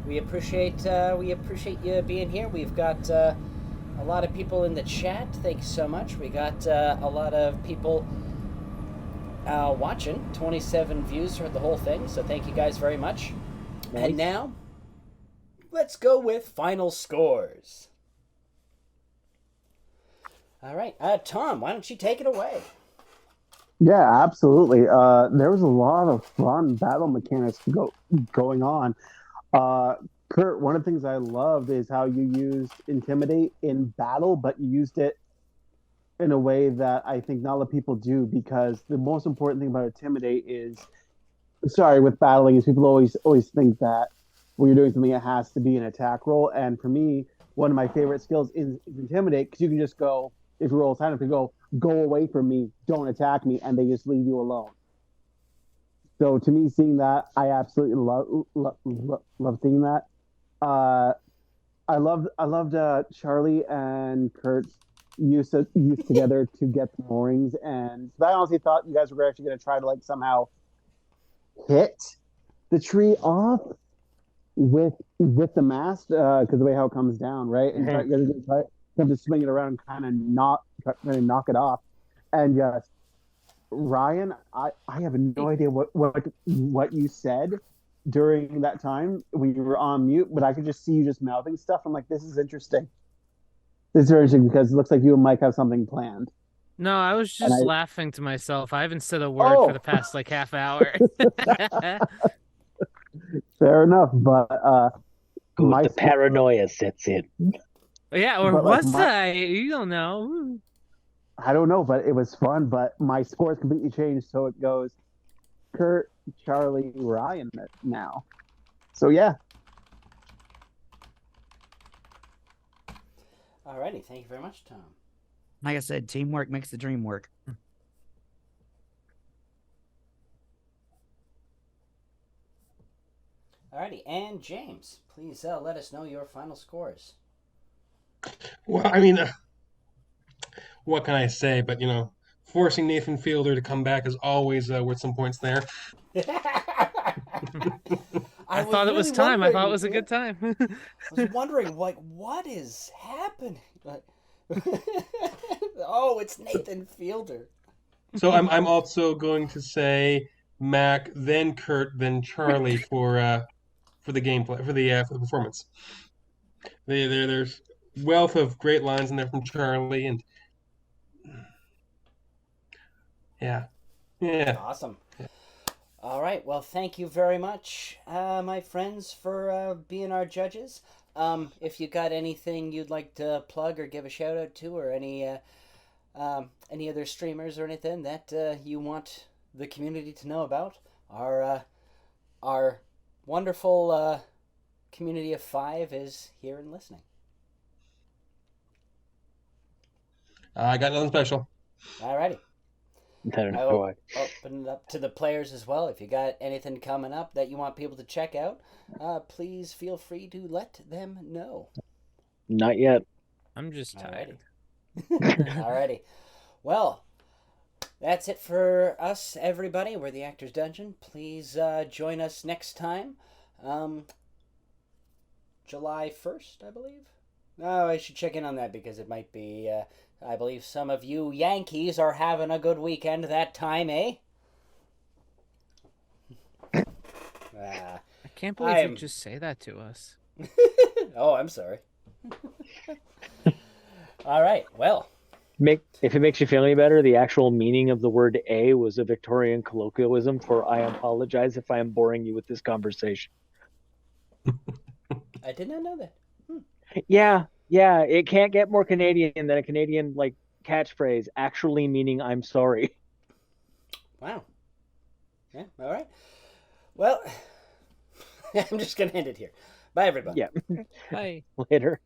we appreciate you being here. We've got a lot of people in the chat. Thank you so much. We got a lot of people watching. 27 views for the whole thing, so thank you guys very much. Nice. And now, let's go with final scores. All right, Tom, why don't you take it away? Yeah, absolutely. There was a lot of fun battle mechanics going on. Kurt, one of the things I loved is how you used Intimidate in battle, but you used it in a way that I think not a lot of people do, because the most important thing about Intimidate is, with battling, is people always think that when you're doing something, it has to be an attack roll. And for me, one of my favorite skills is Intimidate, because you can just go, if you roll time, to go away from me, don't attack me, and they just leave you alone. So to me, seeing that, I absolutely love seeing that. I loved Charlie and Kurt's use together to get the moorings, and I honestly thought you guys were actually going to try to somehow hit the tree off, with the mast, because the way how it comes down, right? And you're gonna try to swing it around, kind of knock it off, and just Ryan, I have no idea what you said during that time when you were on mute, but I could just see you just mouthing stuff. I'm like, this is interesting. This is interesting because it looks like you and Mike have something planned. No, I was just laughing to myself. I haven't said a word for the past like half hour. Fair enough, but the paranoia sets in. Yeah, or was I? You don't know. I don't know, but it was fun. But my score is completely changed, so it goes Kurt, Charlie, Ryan now. So yeah. Alrighty, thank you very much, Tom. Like I said, teamwork makes the dream work. Alrighty, and James, please let us know your final scores. Well, I mean, what can I say? But, forcing Nathan Fielder to come back is always worth some points there. I thought it was time. I thought it was a good time. I was wondering, what is happening? Oh, it's Nathan Fielder. So I'm also going to say Mac, then Kurt, then Charlie for the gameplay, for the performance. There's wealth of great lines in there from Charlie, and yeah. Awesome. Yeah. All right. Well, thank you very much, my friends, for being our judges. If you got anything you'd like to plug or give a shout out to, or any other streamers or anything that you want the community to know about, our wonderful community of 5 is here and listening. I got nothing special. Alrighty. I'll open it up to the players as well. If you got anything coming up that you want people to check out, please feel free to let them know. Not yet. I'm just tired. Alrighty. Well, that's it for us, everybody. We're the Actors Dungeon. Please join us next time. July 1st, I believe. No, I should check in on that because it might be... I believe some of you Yankees are having a good weekend that time, eh? I can't believe you just say that to us. Oh, I'm sorry. All right, well. If it makes you feel any better, the actual meaning of the word "a" was a Victorian colloquialism for "I apologize if I am boring you with this conversation." I did not know that. Yeah, it can't get more Canadian than a Canadian catchphrase, actually meaning "I'm sorry." Wow. Yeah, all right. Well, I'm just going to end it here. Bye, everybody. Yeah. Bye. Later.